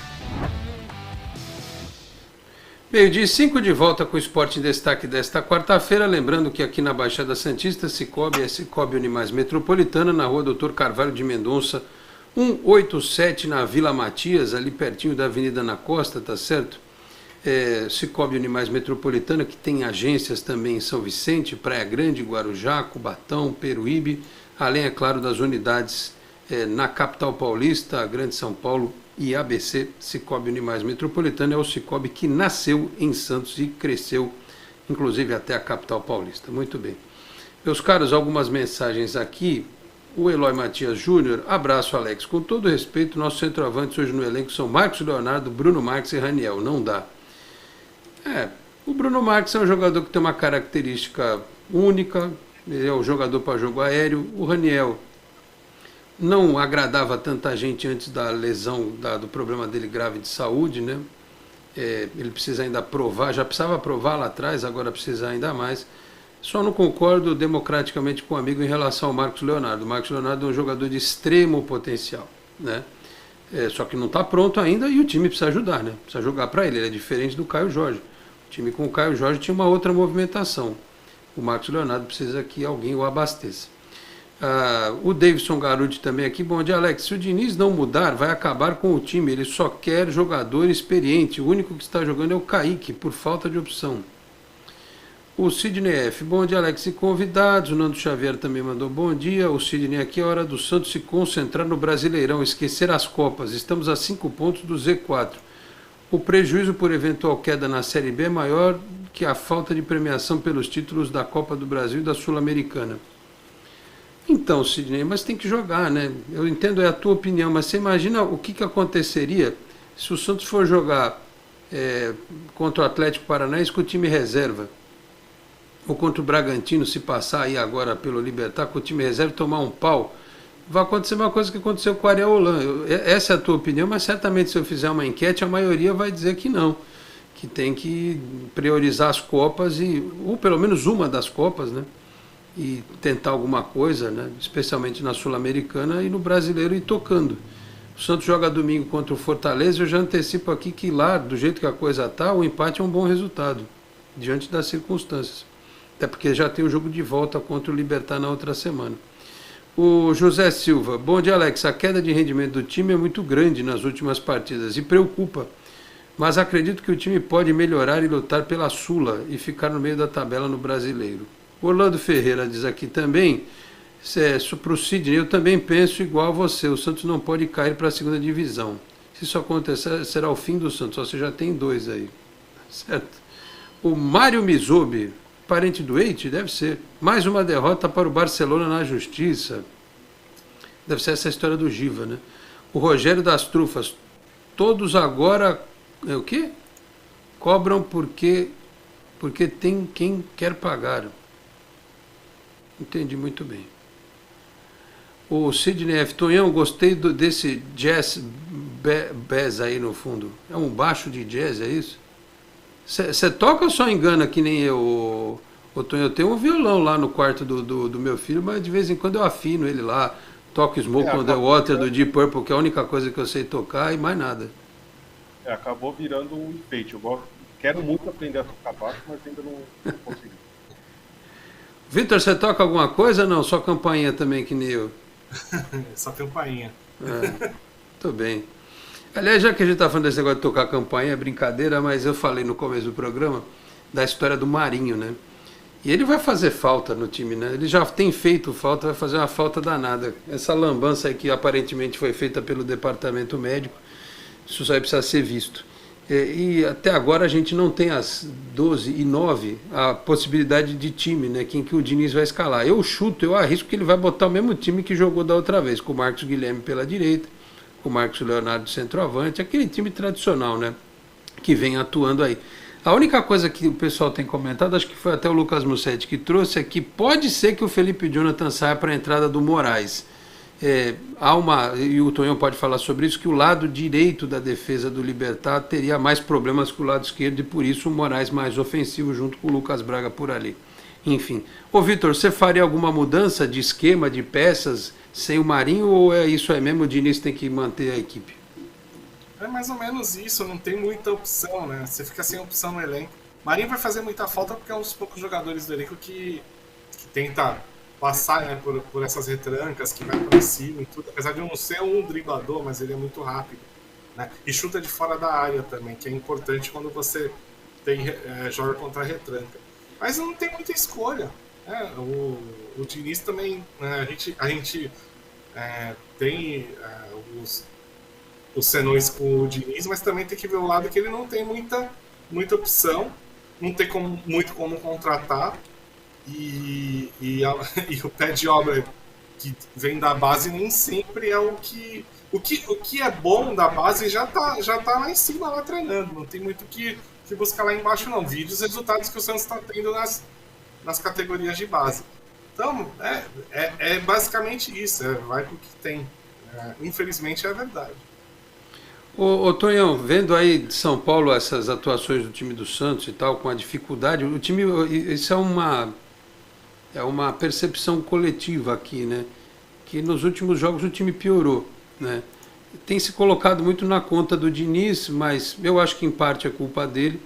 Meio-dia 5 de volta com o Esporte em Destaque desta quarta-feira. Lembrando que aqui na Baixada Santista, Cicobi é Cicobi Unimais Metropolitana, na rua Doutor Carvalho de Mendonça, 187 na Vila Matias, ali pertinho da Avenida Ana Costa, tá certo? Cicobi Unimais Metropolitana, que tem agências também em São Vicente, Praia Grande, Guarujá, Cubatão, Peruíbe, além, é claro, das unidades na capital paulista, Grande São Paulo e ABC. Cicobi Unimais Metropolitana é o Cicobi que nasceu em Santos e cresceu, inclusive, até a capital paulista. Muito bem. Meus caros, algumas mensagens aqui. O Eloy Matias Júnior, abraço, Alex. Com todo respeito, nossos centroavantes hoje no elenco são Marcos Leonardo, Bruno Marques e Raniel. Não dá. O Bruno Marques é um jogador que tem uma característica única, ele é um jogador para jogo aéreo. O Raniel não agradava tanta gente antes da lesão, do problema dele grave de saúde, né? Ele precisa ainda provar, já precisava provar lá atrás, agora precisa ainda mais. Só não concordo democraticamente com o amigo em relação ao Marcos Leonardo. O Marcos Leonardo é um jogador de extremo potencial, né? Só que não está pronto ainda e o time precisa ajudar, né? Precisa jogar para ele. Ele é diferente do Caio Jorge. O time com o Caio Jorge tinha uma outra movimentação. O Marcos Leonardo precisa que alguém o abasteça. O Davidson Garuti também aqui. Bom dia, Alex. Se o Diniz não mudar, vai acabar com o time. Ele só quer jogador experiente. O único que está jogando é o Kaique, por falta de opção. O Sidney F. Bom dia, Alex e convidados. O Nando Xavier também mandou bom dia. O Sidney aqui, é hora do Santos se concentrar no Brasileirão, esquecer as Copas. Estamos a 5 pontos do Z4. O prejuízo por eventual queda na Série B é maior que a falta de premiação pelos títulos da Copa do Brasil e da Sul-Americana. Então, Sidney, mas tem que jogar, né? Eu entendo, é a tua opinião, mas você imagina o que aconteceria se o Santos for jogar contra o Atlético Paranaense com o time reserva, ou contra o Bragantino, se passar aí agora pelo Libertad com o time reserva e tomar um pau. Vai acontecer uma coisa que aconteceu com o Ariel Holan. Essa é a tua opinião, mas certamente se eu fizer uma enquete, a maioria vai dizer que não, que tem que priorizar as Copas, ou pelo menos uma das Copas, né? E tentar alguma coisa, né? Especialmente na Sul-Americana e no Brasileiro, ir tocando. O Santos joga domingo contra o Fortaleza, eu já antecipo aqui que lá, do jeito que a coisa está, o empate é um bom resultado, diante das circunstâncias. Até porque já tem o jogo de volta contra o Libertad na outra semana. O José Silva, bom dia, Alex. A queda de rendimento do time é muito grande nas últimas partidas e preocupa, mas acredito que o time pode melhorar e lutar pela Sula e ficar no meio da tabela no Brasileiro. Orlando Ferreira diz aqui também, para o Sidney, eu também penso igual a você, o Santos não pode cair para a segunda divisão. Se isso acontecer, será o fim do Santos, você já tem 2 aí, certo? O Mário Mizobi, parente do Eite, deve ser. Mais uma derrota para o Barcelona na Justiça. Deve ser essa história do Giva, né? O Rogério das Trufas. Todos agora... o quê? Cobram porque tem quem quer pagar. Entendi muito bem. O Sidney F. Tonhão, gostei desse jazz bass aí no fundo. É um baixo de jazz, é isso? Você toca ou só engana que nem eu? Eu tenho um violão lá no quarto do meu filho, mas de vez em quando eu afino ele lá, toco Smoke on the Water do Deep Purple, que é a única coisa que eu sei tocar, e mais nada. Acabou virando um enfeite. Eu quero muito aprender a tocar baixo, mas ainda não consegui. Vitor, você toca alguma coisa ou não? Só campainha também, que nem eu? Só campainha. Muito bem. Aliás, já que a gente está falando desse negócio de tocar campainha, é brincadeira, mas eu falei no começo do programa da história do Marinho, né? E ele vai fazer falta no time, né? Ele já tem feito falta, vai fazer uma falta danada. Essa lambança aí que aparentemente foi feita pelo departamento médico, isso aí precisa ser visto. E até agora a gente não tem às 12h09 a possibilidade de time, né? Quem que o Diniz vai escalar. Eu arrisco que ele vai botar o mesmo time que jogou da outra vez, com o Marcos Guilherme pela direita, com o Marcos Leonardo centroavante, aquele time tradicional, né? Que vem atuando aí. A única coisa que o pessoal tem comentado, acho que foi até o Lucas Mussetti que trouxe, é que pode ser que o Felipe Jonathan saia para a entrada do Moraes. E o Tonhão pode falar sobre isso, que o lado direito da defesa do Libertad teria mais problemas que o lado esquerdo e por isso o Moraes mais ofensivo junto com o Lucas Braga por ali. Enfim. Ô Vitor, você faria alguma mudança de esquema, de peças sem o Marinho ou isso aí mesmo, o Diniz tem que manter a equipe? É mais ou menos isso, não tem muita opção, né? Você fica sem opção no elenco. Marinho vai fazer muita falta porque é um dos poucos jogadores do elenco que tenta passar, né, por essas retrancas, que vai para cima e tudo. Apesar de não ser um driblador, mas ele é muito rápido, né? E chuta de fora da área também, que é importante quando você joga contra a retranca. Mas não tem muita escolha, né? O Diniz também, né, a gente tem os senões com o Diniz, mas também tem que ver o lado que ele não tem muita opção, não tem muito como contratar. E o pé de obra que vem da base nem sempre é o que é bom da base já tá lá em cima, lá treinando. Não tem muito que buscar lá embaixo, não. Vide os resultados que o Santos está tendo nas categorias de base. Então, é basicamente isso. Vai pro que tem. Infelizmente é a verdade. Ô Tonhão, vendo aí de São Paulo essas atuações do time do Santos e tal, com a dificuldade, o time, isso é uma percepção coletiva aqui, né? Que nos últimos jogos o time piorou, né? Tem se colocado muito na conta do Diniz, mas eu acho que em parte é culpa dele.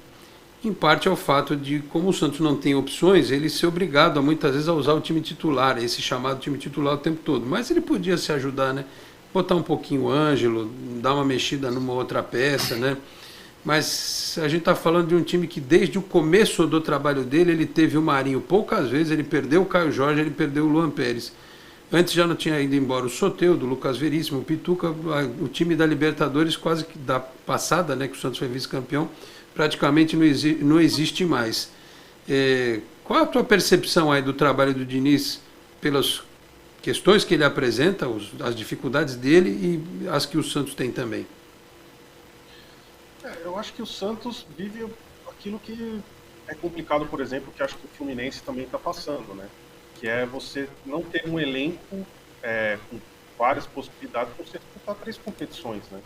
em parte ao fato de, como o Santos não tem opções, ele ser obrigado a, muitas vezes, a usar o time titular, esse chamado time titular o tempo todo. Mas ele podia se ajudar, né? Botar um pouquinho o Ângelo, dar uma mexida numa outra peça, né? Mas a gente está falando de um time que desde o começo do trabalho dele, ele teve o Marinho poucas vezes, ele perdeu o Caio Jorge, ele perdeu o Luan Pérez. Antes já não tinha ido embora o Soteldo, o Lucas Veríssimo, o Pituca, o time da Libertadores quase que da passada, né, que o Santos foi vice-campeão, praticamente não existe mais. Qual a tua percepção aí do trabalho do Diniz pelas questões que ele apresenta, as dificuldades dele e as que o Santos tem também? Eu acho que o Santos vive aquilo que é complicado, por exemplo, que acho que o Fluminense também está passando, né? Que é você não ter um elenco com várias possibilidades para você disputar 3 competições, né?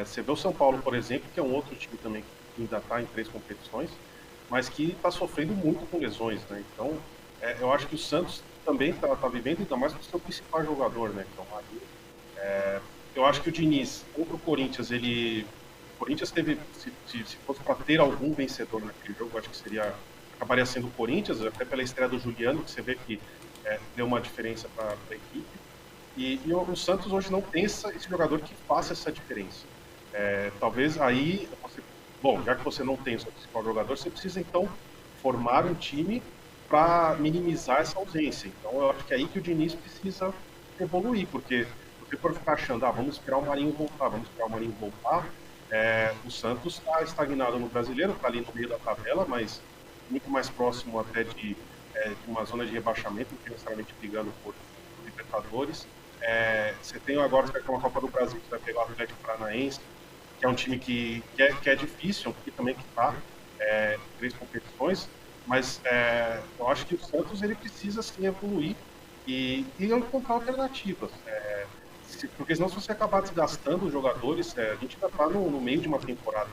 Você vê o São Paulo, por exemplo, que é um outro time também que ainda está em 3 competições, mas que está sofrendo muito com lesões, né? Então, eu acho que o Santos também está vivendo, ainda mais com o seu principal jogador, né? Que é o Marinho. Eu acho que o Diniz, contra o Corinthians, o Corinthians teve, se fosse para ter algum vencedor naquele jogo, acho que acabaria sendo o Corinthians, até pela estreia do Juliano, que você vê que deu uma diferença para a equipe. E o Santos hoje não tem esse jogador que faça essa diferença. Talvez aí, já que você não tem o seu principal jogador, você precisa então formar um time para minimizar essa ausência. Então eu acho que é aí que o Diniz precisa evoluir, porque se você for ficar achando, vamos esperar o Marinho voltar, o Santos está estagnado no Brasileiro, está ali no meio da tabela, mas muito mais próximo até de uma zona de rebaixamento, não necessariamente brigando por Libertadores. Você tem agora uma Copa do Brasil que vai pegar o Atlético Paranaense, que é um time que é difícil, que também está em 3 competições, mas eu acho que o Santos ele precisa sim evoluir e encontrar alternativas. Porque senão, se você acabar desgastando os jogadores, a gente ainda está no meio de uma temporada.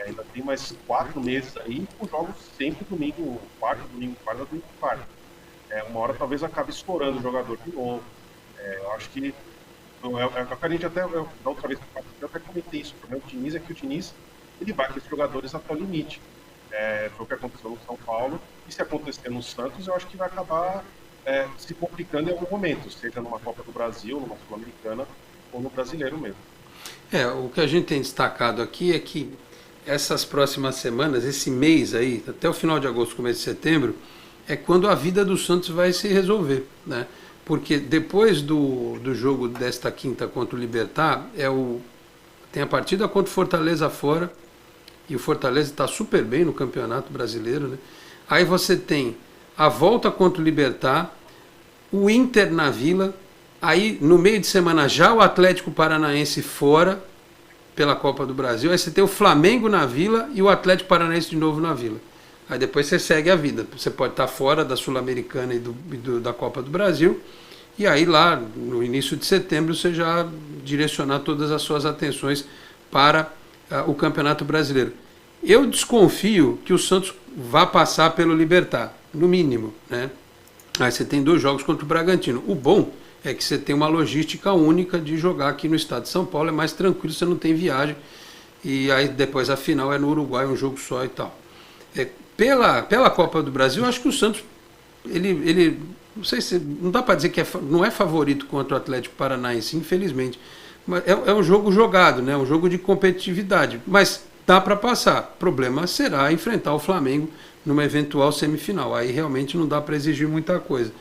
Ainda tem mais 4 meses aí, com jogos sempre domingo, quarta, domingo, quarta. Uma hora talvez acabe estourando o jogador de novo. Eu acho que a gente até, da outra vez que eu até comentei isso, o problema do Diniz é que o Diniz ele vai com os jogadores até o limite. Foi o que aconteceu no São Paulo, e se acontecer no Santos, eu acho que vai acabar se complicando em algum momento, seja numa Copa do Brasil, numa Sul-Americana ou no Brasileiro mesmo. O que a gente tem destacado aqui é que essas próximas semanas, esse mês aí, até o final de agosto, começo de setembro, é quando a vida do Santos vai se resolver, né? Porque depois do jogo desta quinta contra o Libertad, tem a partida contra o Fortaleza fora, e o Fortaleza está super bem no Campeonato Brasileiro, né? Aí você tem a volta contra o Libertad, o Inter na Vila, aí no meio de semana já o Atlético Paranaense fora, pela Copa do Brasil, aí você tem o Flamengo na Vila e o Atlético Paranaense de novo na Vila. Aí depois você segue a vida. Você pode estar fora da Sul-Americana e da Copa do Brasil, e aí lá no início de setembro você já direcionar todas as suas atenções para o Campeonato Brasileiro. Eu desconfio que o Santos vá passar pelo Libertad, no mínimo, né? Aí você tem 2 jogos contra o Bragantino. O bom é que você tem uma logística única de jogar aqui no estado de São Paulo, é mais tranquilo, você não tem viagem, e aí depois a final é no Uruguai, um jogo só e tal. Pela Copa do Brasil, eu acho que o Santos, ele não sei se, não dá para dizer que não é favorito contra o Atlético Paranaense, infelizmente, mas é um jogo jogado, né? Um jogo de competitividade, mas dá para passar. O problema será enfrentar o Flamengo numa eventual semifinal, aí realmente não dá para exigir muita coisa.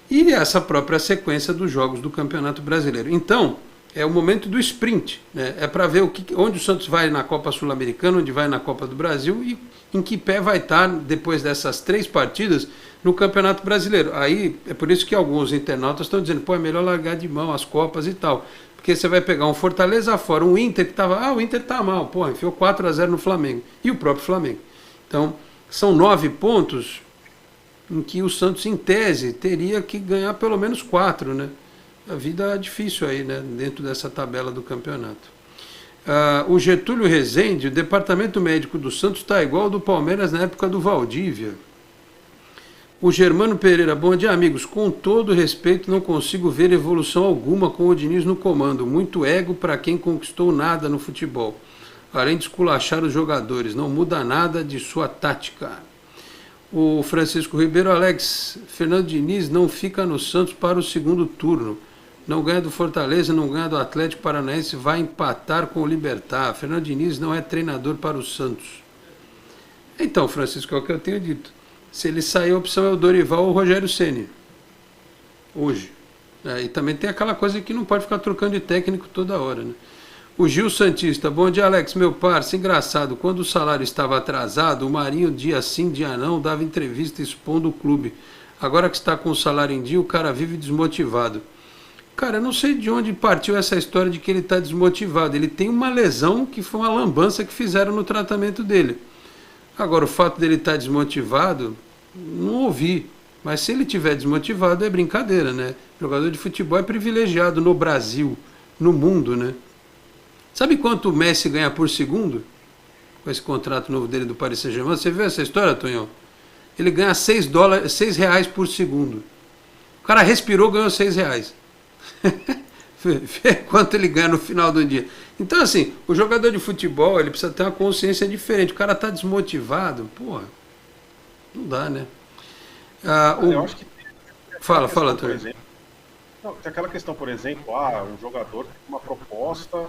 E essa própria sequência dos jogos do Campeonato Brasileiro. Então, é o momento do sprint, né? É para ver onde o Santos vai na Copa Sul-Americana, onde vai na Copa do Brasil e em que pé vai estar depois dessas 3 partidas no Campeonato Brasileiro. Aí é por isso que alguns internautas estão dizendo, é melhor largar de mão as Copas e tal. Porque você vai pegar um Fortaleza fora, um Inter que estava, o Inter está mal, enfiou 4-0 no Flamengo. E o próprio Flamengo. Então, são 9 pontos em que o Santos, em tese, teria que ganhar pelo menos 4, né? A vida é difícil aí, né? Dentro dessa tabela do campeonato. O Getúlio Rezende, o departamento médico do Santos está igual ao do Palmeiras na época do Valdívia. O Germano Pereira, bom dia, amigos. Com todo respeito, não consigo ver evolução alguma com o Diniz no comando. Muito ego para quem conquistou nada no futebol. além de esculachar os jogadores. Não muda nada de sua tática. O Francisco Ribeiro, Alex, Fernando Diniz não fica no Santos para o segundo turno. Não ganha do Fortaleza, não ganha do Atlético Paranaense, vai empatar com o Libertad. Fernando Diniz não é treinador para o Santos. Então, Francisco, é o que eu tenho dito. Se ele sair, a opção é o Dorival ou o Rogério Ceni. Hoje. E também tem aquela coisa que não pode ficar trocando de técnico toda hora, né? O Gil Santista, bom dia, Alex, meu parceiro, engraçado, quando o salário estava atrasado, o Marinho dia sim, dia não, dava entrevista expondo o clube. Agora que está com o salário em dia, o cara vive desmotivado. Cara, eu não sei de onde partiu essa história de que ele está desmotivado. Ele tem uma lesão que foi uma lambança que fizeram no tratamento dele. Agora, o fato dele estar desmotivado, não ouvi. Mas se ele estiver desmotivado, é brincadeira, né? Jogador de futebol é privilegiado no Brasil, no mundo, né? Sabe quanto o Messi ganha por segundo? Com esse contrato novo dele do Paris Saint-Germain. Você viu essa história, Tonhão? Ele ganha R$6 por segundo. O cara respirou, ganhou R$6. Vê quanto ele ganha no final do dia. Então, assim, o jogador de futebol, ele precisa ter uma consciência diferente. O cara tá desmotivado, porra, não dá, né? Eu acho que fala, Antônio. Tem aquela questão, por exemplo, um jogador tem uma proposta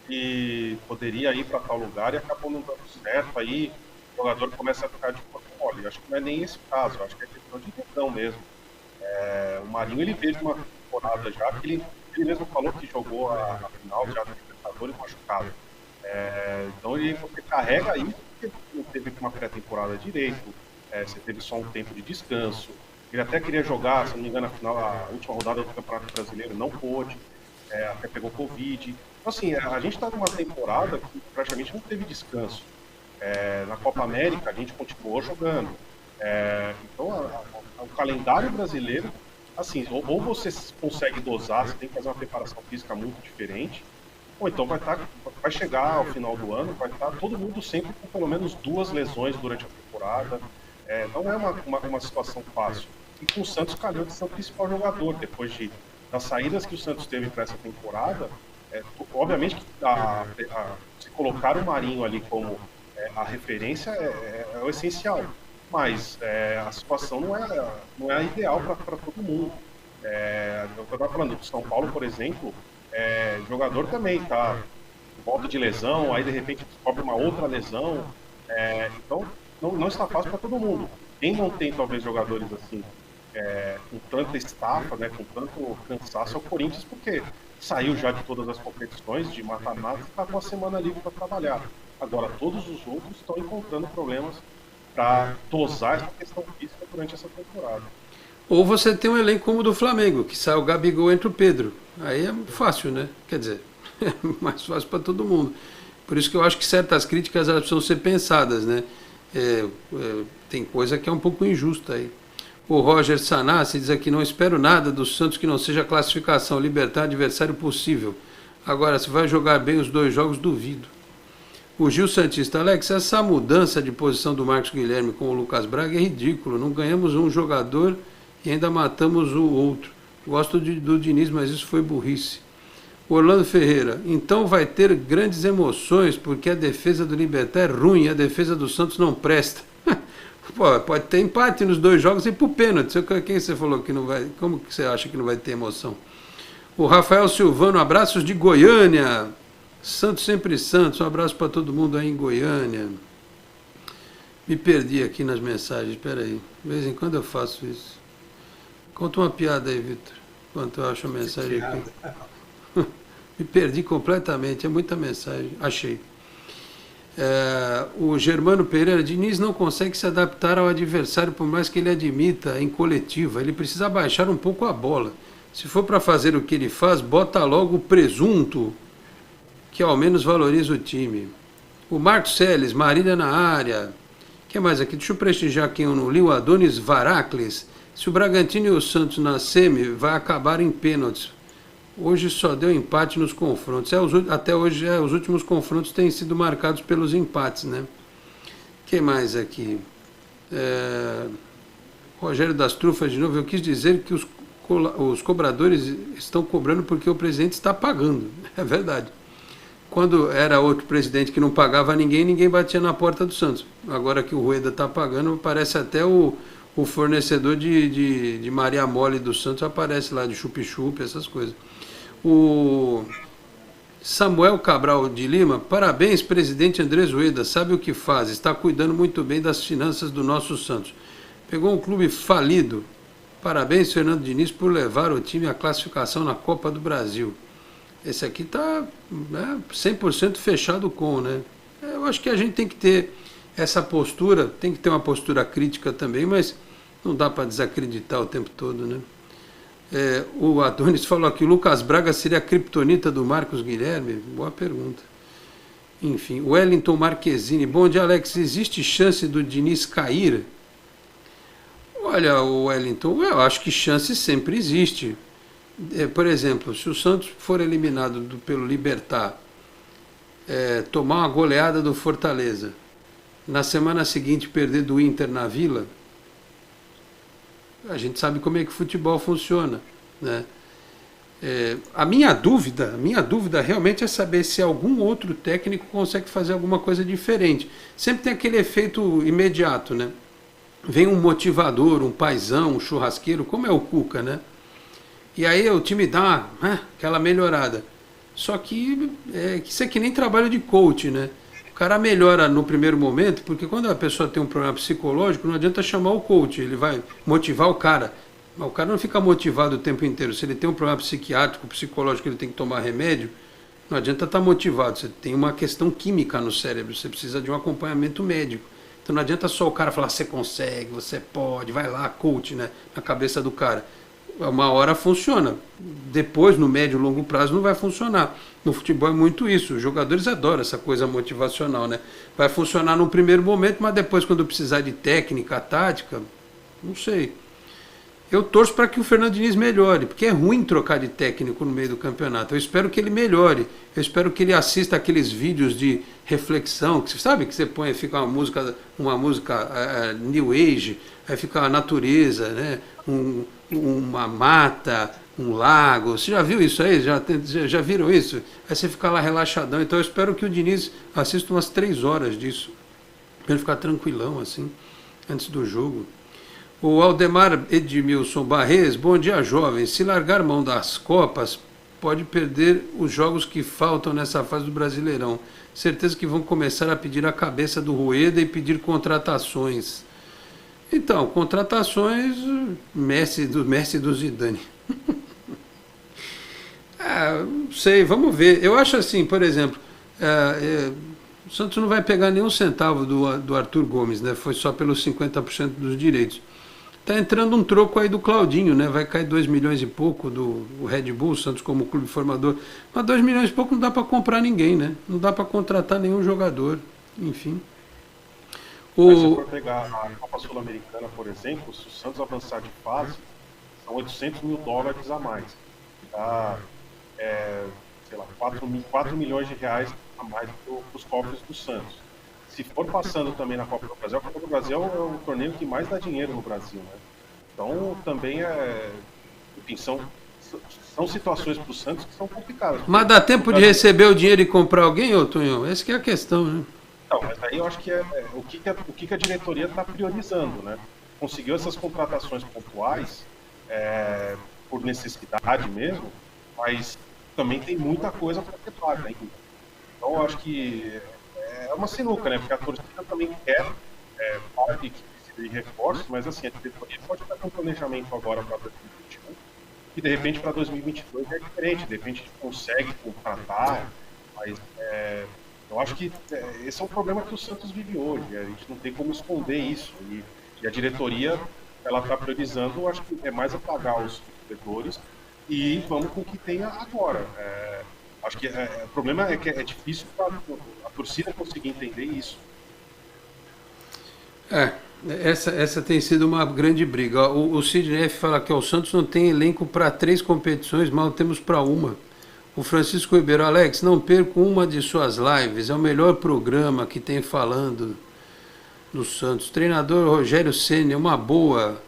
e poderia ir para tal lugar e acabou não dando certo, aí o jogador começa a ficar de corpo mole. Acho que não é nem esse caso, acho que é questão de intenção mesmo. O Marinho, ele fez uma temporada já, que ele mesmo falou que jogou a final já da Libertadores machucado. Então você carrega isso porque não teve uma pré-temporada direito, você teve só um tempo de descanso. Ele até queria jogar, se não me engano, a última rodada do Campeonato Brasileiro, não pôde, até pegou Covid. Então, assim, a gente está numa temporada que praticamente não teve descanso. Na Copa América, a gente continuou jogando. Então, o calendário brasileiro, assim, ou você consegue dosar, você tem que fazer uma preparação física muito diferente, ou então vai chegar ao final do ano, vai estar todo mundo sempre com pelo menos 2 lesões durante a temporada. Não é uma situação fácil. E com o Santos calhou de ser o principal jogador, depois das saídas que o Santos teve para essa temporada. Obviamente que se colocar o Marinho ali como a referência é o essencial, mas a situação não é a ideal para todo mundo. Eu estava falando do São Paulo, por exemplo, o jogador também está volta de lesão, aí de repente descobre uma outra lesão, então não está fácil para todo mundo. Quem não tem talvez jogadores assim com tanta estafa, né, com tanto cansaço, é o Corinthians, porque saiu já de todas as competições de mata-mata e está com uma semana livre para trabalhar. Agora todos os outros estão encontrando problemas para dosar essa questão física durante essa temporada. Ou você tem um elenco como o do Flamengo, que sai o Gabigol entre o Pedro. Aí é fácil, né? Quer dizer, é mais fácil para todo mundo. Por isso que eu acho que certas críticas elas precisam ser pensadas, né? Tem coisa que é um pouco injusta aí. O Roger Sanassi diz aqui, não espero nada do Santos que não seja classificação, Libertad adversário possível. Agora, se vai jogar bem os 2 jogos, duvido. O Gil Santista, Alex, essa mudança de posição do Marcos Guilherme com o Lucas Braga é ridículo. Não ganhamos um jogador e ainda matamos o outro. Gosto do Diniz, mas isso foi burrice. Orlando Ferreira, então vai ter grandes emoções porque a defesa do Libertad é ruim, a defesa do Santos não presta. Pô, pode ter empate nos 2 jogos e ir pro pênalti. Quem você falou que não vai? Como que você acha que não vai ter emoção? O Rafael Silvano, abraços de Goiânia. Santos sempre Santos, um abraço para todo mundo aí em Goiânia. Me perdi aqui nas mensagens, espera aí. De vez em quando eu faço isso. Conta uma piada aí, Vitor, enquanto eu acho a mensagem aqui. Me perdi completamente, é muita mensagem. Achei. O Germano Pereira, Diniz não consegue se adaptar ao adversário, por mais que ele admita em coletiva. Ele precisa baixar um pouco a bola. Se for para fazer o que ele faz, bota logo o presunto, que ao menos valoriza o time. O Marcos Celes, Marília na área. O que mais aqui? Deixa eu prestigiar quem eu não li. O Adonis Varacles. Se o Bragantino e o Santos na semi, vai acabar em pênaltis. Hoje só deu empate nos confrontos. Até hoje os últimos confrontos têm sido marcados pelos empates, né? Quem mais aqui? Rogério das Trufas de novo. Eu quis dizer que os cobradores estão cobrando porque o presidente está pagando. É verdade. quando era outro presidente que não pagava ninguém, ninguém batia na porta do Santos. Agora que o Rueda está pagando, parece até o fornecedor de Maria Mole do Santos aparece lá, de chup-chup, essas coisas. O Samuel Cabral de Lima, parabéns, presidente Andrés Rueda, sabe o que faz, está cuidando muito bem das finanças do nosso Santos. Pegou um clube falido. Parabéns, Fernando Diniz, por levar o time à classificação na Copa do Brasil. Esse aqui está 100% fechado com, né? Eu acho que a gente tem que ter essa postura, tem que ter uma postura crítica também, mas não dá para desacreditar o tempo todo, né? O Adonis falou aqui, o Lucas Braga seria a criptonita do Marcos Guilherme? Boa pergunta. Enfim, o Wellington Marquezine, bom dia, Alex, existe chance do Diniz cair? Olha, o Wellington, eu acho que chance sempre existe. Por exemplo, se o Santos for eliminado pelo Libertad, tomar uma goleada do Fortaleza, na semana seguinte perder do Inter na Vila, a gente sabe como é que o futebol funciona, né? A minha dúvida realmente é saber se algum outro técnico consegue fazer alguma coisa diferente. Sempre tem aquele efeito imediato, né? Vem um motivador, um paizão, um churrasqueiro, como é o Cuca, né? E aí o time dá aquela melhorada. Só que isso é que nem trabalho de coach, né? O cara melhora no primeiro momento, porque quando a pessoa tem um problema psicológico, não adianta chamar o coach, ele vai motivar o cara. Mas o cara não fica motivado o tempo inteiro. Se ele tem um problema psiquiátrico, psicológico, ele tem que tomar remédio, não adianta estar motivado. Você tem uma questão química no cérebro, você precisa de um acompanhamento médico. Então não adianta só o cara falar, você consegue, você pode, vai lá, coach, né? Na cabeça do cara. Uma hora funciona, depois no médio e longo prazo não vai funcionar. No futebol é muito isso, os jogadores adoram essa coisa motivacional, né? Vai funcionar no primeiro momento, mas depois quando precisar de técnica, tática, não sei. Eu torço para que o Fernando Diniz melhore, porque é ruim trocar de técnico no meio do campeonato. Eu espero que ele melhore, eu espero que ele assista aqueles vídeos de reflexão, que sabe que você põe, fica uma música New Age, aí fica a natureza, né? Uma mata, um lago. Você já viu isso aí? Já viram isso? Aí você fica lá relaxadão. Então eu espero que o Diniz assista umas 3 horas disso, para ele ficar tranquilão assim, antes do jogo. O Aldemar Edmilson Barres, bom dia, jovens. Se largar mão das Copas, pode perder os jogos que faltam nessa fase do Brasileirão. Certeza que vão começar a pedir a cabeça do Rueda e pedir contratações. Então, contratações, Messi do Zidane. Não sei, vamos ver. Eu acho assim, por exemplo, o Santos não vai pegar nenhum centavo do Arthur Gomes, né? Foi só pelos 50% dos direitos. Está entrando um troco aí do Claudinho, né? Vai cair 2 milhões e pouco do Red Bull, Santos como clube formador. Mas 2 milhões e pouco não dá para comprar ninguém, né? Não dá para contratar nenhum jogador, enfim. Mas se for pegar a Copa Sul-Americana, por exemplo, se o Santos avançar de fase, são $800 mil a mais. Dá, sei lá, 4 milhões de reais a mais para os cofres do Santos. Se for passando também na Copa do Brasil, a Copa do Brasil é o torneio que mais dá dinheiro no Brasil, né? Então também enfim, são situações para o Santos que são complicadas. Mas dá tempo de receber o dinheiro e comprar alguém, ô Tonhão? Essa que é a questão, né? Não, mas aí eu acho que o que a diretoria está priorizando, né? Conseguiu essas contratações pontuais por necessidade mesmo, mas também tem muita coisa para ser paga ainda. Então eu acho que é uma sinuca, né? Porque a torcida também quer parte que precisa de reforços, mas assim, a diretoria pode estar com planejamento agora para 2021 e de repente para 2022 é diferente, de repente a gente consegue contratar, mas eu acho que esse é um problema que o Santos vive hoje, a gente não tem como esconder isso, e a diretoria ela está priorizando, eu acho que é mais apagar os jogadores e vamos com o que tem agora. Acho que o problema é que é difícil para a torcida conseguir entender isso. Essa tem sido uma grande briga. O Sidney F fala que o Santos não tem elenco para 3 competições, mal temos para uma. O Francisco Ribeiro, Alex, não perco uma de suas lives, é o melhor programa que tem falando do Santos. Treinador Rogério Ceni, uma boa.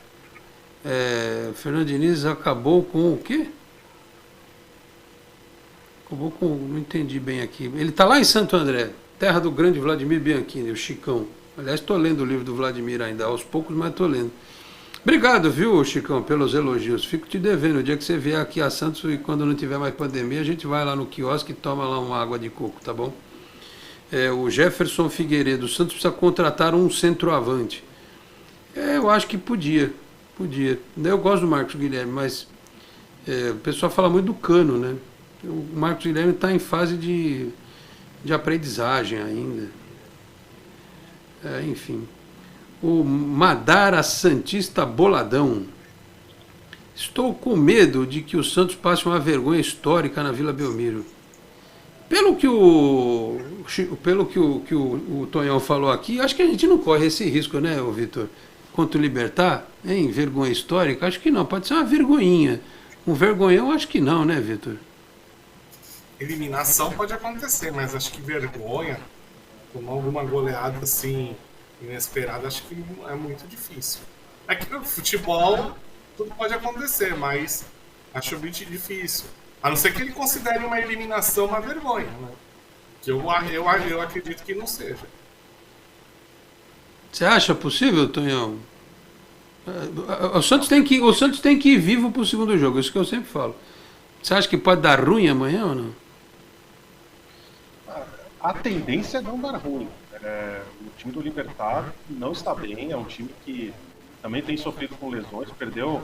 Fernando Diniz acabou com o quê? Não entendi bem aqui. Ele está lá em Santo André, terra do grande Vladimir Bianchini, o Chicão. Aliás, estou lendo o livro do Vladimir ainda, aos poucos, mas estou lendo. Obrigado, viu, Chicão, pelos elogios. Fico te devendo. O dia que você vier aqui a Santos e quando não tiver mais pandemia, a gente vai lá no quiosque e toma lá uma água de coco, tá bom? O Jefferson Figueiredo, o Santos precisa contratar um centroavante. Eu acho que podia. Eu gosto do Marcos Guilherme, mas o pessoal fala muito do Cano, né? O Marcos Guilherme está em fase de aprendizagem ainda. Enfim. O Madara Santista Boladão. Estou com medo de que o Santos passe uma vergonha histórica na Vila Belmiro. Pelo que o Tonhão falou aqui, acho que a gente não corre esse risco, né, Vitor? Contra o Libertad, hein? Vergonha histórica? Acho que não, pode ser uma vergonhinha. Um vergonhão, acho que não, né, Vitor? Eliminação pode acontecer, mas acho que vergonha, tomar alguma goleada assim inesperada, acho que é muito difícil. É que no futebol tudo pode acontecer, mas acho muito difícil. A não ser que ele considere uma eliminação uma vergonha, né? Que eu acredito que não seja. Você acha possível, Tonhão? O Santos tem que ir vivo para o segundo jogo, isso que eu sempre falo. Você acha que pode dar ruim amanhã ou não? A tendência é não dar ruim. O time do Libertad não está bem, é um time que também tem sofrido com lesões, perdeu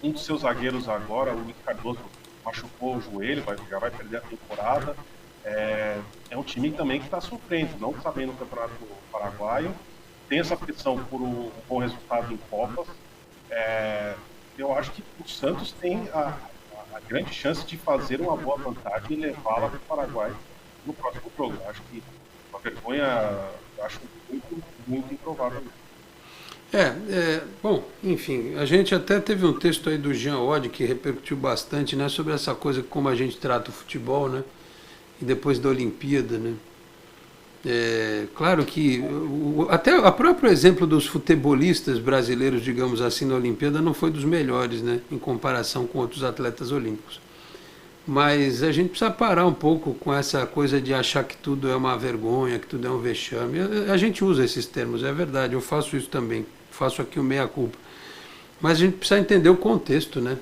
um dos seus zagueiros agora, o Luiz Cardoso machucou o joelho, já vai perder a temporada. É um time também que está sofrendo, não está bem no Campeonato Paraguaio, tem essa pressão por um bom resultado em Copas. Eu acho que o Santos tem a grande chance de fazer uma boa vantagem e levá-la para o Paraguai no próximo jogo. Acho que uma vergonha, acho muito, muito improvável. Bom, enfim, a gente até teve um texto aí do Jean Oddi que repercutiu bastante, né, sobre essa coisa, como a gente trata o futebol, né, e depois da Olimpíada, né. Claro que até o próprio exemplo dos futebolistas brasileiros, digamos assim, na Olimpíada não foi dos melhores, né, em comparação com outros atletas olímpicos. Mas a gente precisa parar um pouco com essa coisa de achar que tudo é uma vergonha, que tudo é um vexame. A gente usa esses termos, é verdade, eu faço isso também, faço aqui o meia-culpa. Mas a gente precisa entender o contexto, né?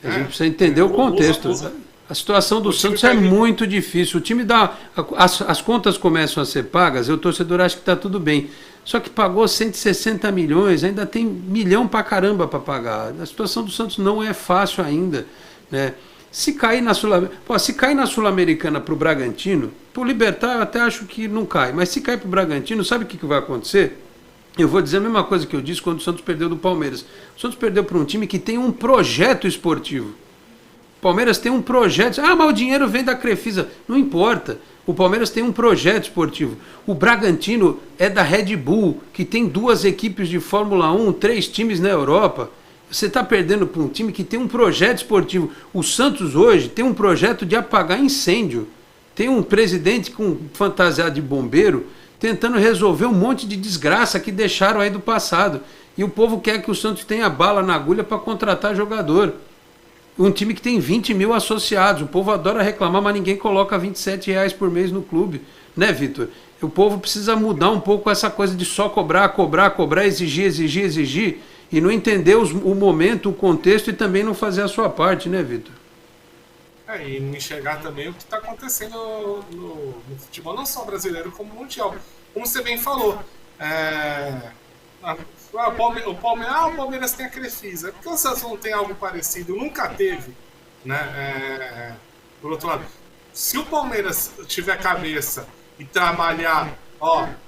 A gente precisa entender o contexto. A situação do Santos é muito difícil. O time dá. As contas começam a ser pagas, o torcedor acha que está tudo bem. Só que pagou 160 milhões, ainda tem milhão pra caramba para pagar. A situação do Santos não é fácil ainda, né? Se cair na Sul-Americana para o Bragantino, para o Libertad eu até acho que não cai, mas se cair para o Bragantino, sabe o que vai acontecer? Eu vou dizer a mesma coisa que eu disse quando o Santos perdeu do Palmeiras. O Santos perdeu para um time que tem um projeto esportivo. O Palmeiras tem um projeto. Mas o dinheiro vem da Crefisa. Não importa. O Palmeiras tem um projeto esportivo. O Bragantino é da Red Bull, que tem 2 equipes de Fórmula 1, 3 times na Europa. Você está perdendo para um time que tem um projeto esportivo. O Santos hoje tem um projeto de apagar incêndio. Tem um presidente com fantasiado de bombeiro tentando resolver um monte de desgraça que deixaram aí do passado. E o povo quer que o Santos tenha bala na agulha para contratar jogador. Um time que tem 20 mil associados. O povo adora reclamar, mas ninguém coloca R$27 por mês no clube. Né, Vitor? O povo precisa mudar um pouco essa coisa de só cobrar, exigir. E não entender o momento, o contexto e também não fazer a sua parte, né, Vitor? E não enxergar também o que está acontecendo no futebol, não só brasileiro, como mundial. Como você bem falou, o Palmeiras tem a Crefisa. Por que o Santos não tem algo parecido? Nunca teve, né? Por outro lado, se o Palmeiras tiver cabeça e trabalhar,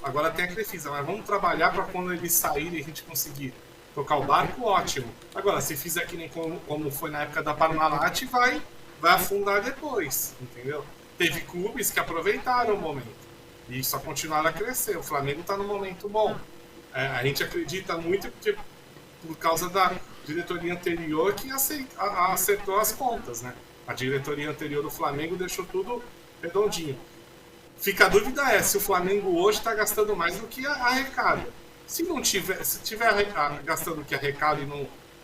agora tem a Crefisa, mas vamos trabalhar para quando eles saírem a gente conseguir tocar o barco, ótimo. Agora, se fizer que nem como foi na época da Parmalat, vai afundar depois, entendeu? Teve clubes que aproveitaram o momento e só continuaram a crescer. O Flamengo está num momento bom. A gente acredita muito por causa da diretoria anterior que acertou as contas, né? A diretoria anterior do Flamengo deixou tudo redondinho. Fica a dúvida se o Flamengo hoje está gastando mais do que arrecada. Se tiver gastando o que arrecada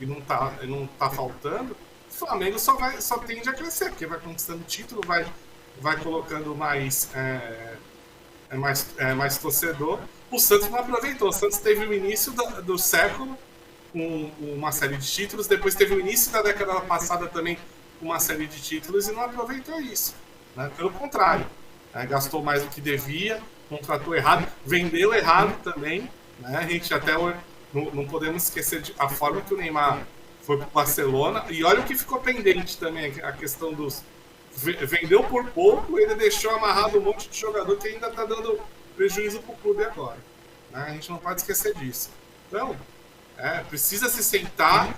e não tá faltando, o Flamengo só tende a crescer, porque vai conquistando título, vai vai colocando mais torcedor. O Santos não aproveitou. O Santos teve o início do século com uma série de títulos, depois teve o início da década passada também com uma série de títulos e não aproveitou isso, né? Pelo contrário, gastou mais do que devia, contratou errado, vendeu errado também, né? A gente até não podemos esquecer a forma que o Neymar foi para o Barcelona, e olha o que ficou pendente também, a questão dos... Vendeu por pouco, ele deixou amarrado um monte de jogador que ainda está dando prejuízo para o clube agora, né? A gente não pode esquecer disso. Então, precisa se sentar,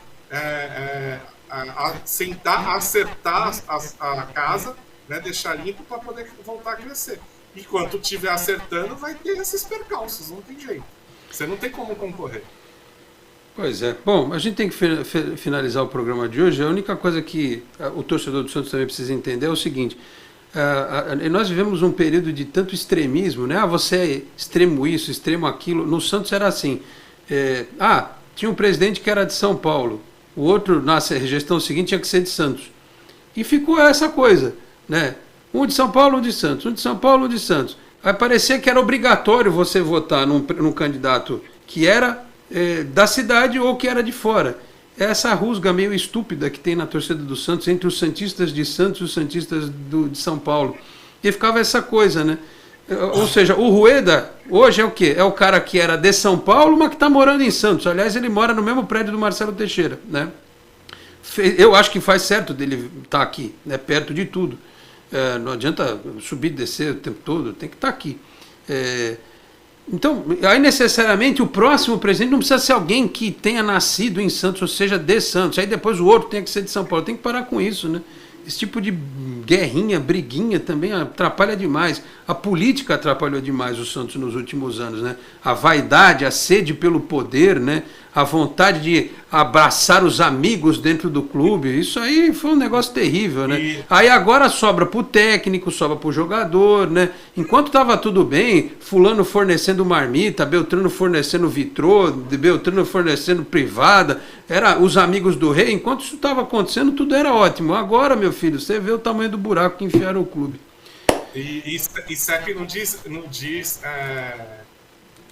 acertar a casa, né? Deixar limpo para poder voltar a crescer. Enquanto estiver acertando, vai ter esses percalços, não tem jeito. Você não tem como concorrer. Pois é. Bom, a gente tem que finalizar o programa de hoje. A única coisa que o torcedor do Santos também precisa entender é o seguinte: nós vivemos um período de tanto extremismo, né? Você é extremo isso, extremo aquilo. No Santos era assim. Tinha um presidente que era de São Paulo, o outro, na gestão seguinte, tinha que ser de Santos. E ficou essa coisa, né? Um de São Paulo, um de Santos, um de São Paulo, um de Santos. Vai parecer que era obrigatório você votar num candidato que era da cidade ou que era de fora. Essa rusga meio estúpida que tem na torcida do Santos entre os santistas de Santos e os santistas de São Paulo. E ficava essa coisa, né? Ou seja, o Rueda hoje é o quê? É o cara que era de São Paulo, mas que está morando em Santos. Aliás, ele mora no mesmo prédio do Marcelo Teixeira, né? Eu acho que faz certo dele estar aqui, né? Perto de tudo. Não adianta subir e descer o tempo todo, tem que estar aqui. Então, aí necessariamente o próximo presidente não precisa ser alguém que tenha nascido em Santos, ou seja, de Santos. Aí depois o outro tem que ser de São Paulo. Tem que parar com isso, né? Esse tipo de guerrinha, briguinha também atrapalha demais. A política atrapalhou demais o Santos nos últimos anos, né? A vaidade, a sede pelo poder, né? A vontade de abraçar os amigos dentro do clube. Isso aí foi um negócio terrível, né? Aí agora sobra pro técnico, sobra pro jogador, né? Enquanto estava tudo bem, fulano fornecendo marmita, Beltrano fornecendo vitrô, Beltrano fornecendo privada, era os amigos do rei. Enquanto isso estava acontecendo, tudo era ótimo. Agora, meu filho, você vê o tamanho do buraco que enfiaram o clube. E CEP não diz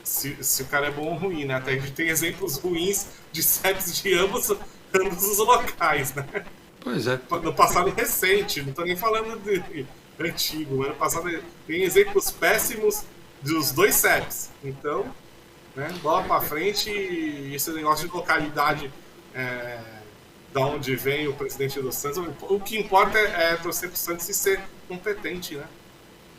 se o cara é bom ou ruim, né? Até a gente tem exemplos ruins de CEPs de ambos os locais, né? Pois é. No passado recente, não estou nem falando de antigo, mas no passado tem exemplos péssimos dos dois CEPs. Então, né, bola para frente, e esse negócio de localidade da onde vem o presidente do Santos, o que importa é torcer pro Santos e ser competente, né?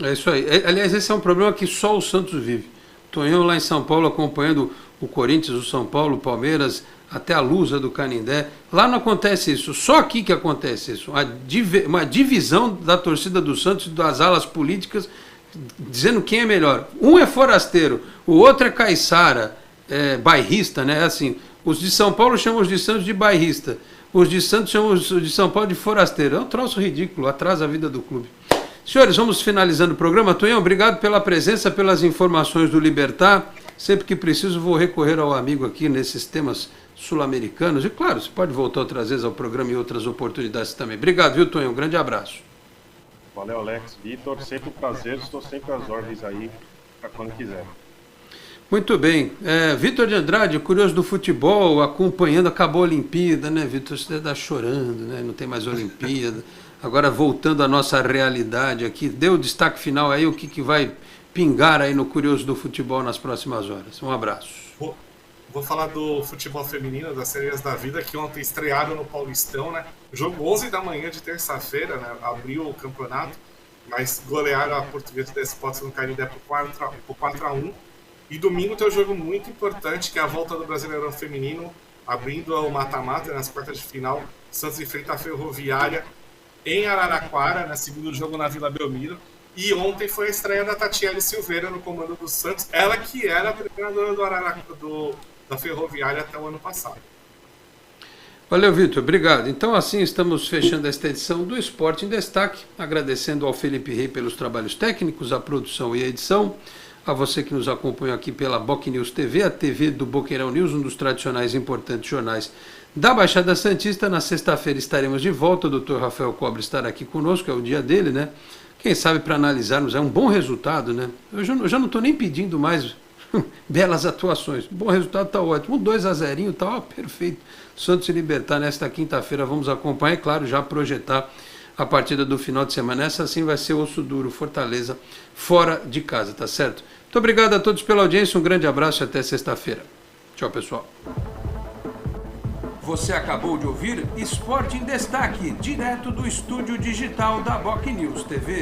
É isso aí. Aliás, esse é um problema que só o Santos vive. Tonhão lá em São Paulo acompanhando o Corinthians, o São Paulo, o Palmeiras, até a Lusa do Canindé. Lá não acontece isso, só aqui que acontece isso. Uma divisão da torcida do Santos, das alas políticas, dizendo quem é melhor. Um é forasteiro, o outro é caiçara, bairrista, né? Assim, os de São Paulo chamam os de Santos de bairrista, os de Santos chamam os de São Paulo de forasteiro. É um troço ridículo, atrasa a vida do clube. Senhores, vamos finalizando o programa. Tonhão, obrigado pela presença, pelas informações do Libertar. Sempre que preciso vou recorrer ao amigo aqui nesses temas sul-americanos. E claro, você pode voltar outras vezes ao programa e outras oportunidades também. Obrigado, viu, Tonhão? Um grande abraço. Valeu, Alex. Vitor, sempre um prazer. Estou sempre às ordens aí para quando quiser. Muito bem. Vitor de Andrade, curioso do futebol, acompanhando, acabou a Olimpíada, né, Vitor? Você está chorando, né? Não tem mais Olimpíada. Agora, voltando à nossa realidade aqui, dê o destaque final aí, o que vai pingar aí no Curioso do Futebol nas próximas horas. Um abraço. Vou falar do futebol feminino, das Sereias da Vida, que ontem estrearam no Paulistão, né? Jogo 11 da manhã de terça-feira, né? Abriu o campeonato, mas golearam a Portuguesa de Esportes no Canindé por 4-1. E domingo tem um jogo muito importante, que é a volta do Brasileirão Feminino, abrindo o mata-mata nas quartas de final. Santos enfrenta a Ferroviária em Araraquara, né, segundo jogo na Vila Belmiro. E ontem foi a estreia da Tatiele Silveira no comando do Santos, ela que era a treinadora da Ferroviária até o ano passado. Valeu, Vitor, obrigado. Então assim estamos fechando esta edição do Esporte em Destaque, agradecendo ao Felipe Rei pelos trabalhos técnicos, a produção e a edição, a você que nos acompanha aqui pela Boc News TV, a TV do Boqueirão News, um dos tradicionais e importantes jornais da Baixada Santista. Na sexta-feira estaremos de volta, o Dr. Rafael Cobre estará aqui conosco, é o dia dele, né? Quem sabe para analisarmos, é um bom resultado, né? Eu já não estou nem pedindo mais belas atuações. Bom resultado está ótimo. 2-0 está perfeito. Santos e Libertad nesta quinta-feira. Vamos acompanhar e, claro, já projetar a partida do final de semana. Essa sim vai ser osso duro, Fortaleza, fora de casa, tá certo? Muito obrigado a todos pela audiência. Um grande abraço e até sexta-feira. Tchau, pessoal. Você acabou de ouvir Esporte em Destaque, direto do estúdio digital da Boc News TV.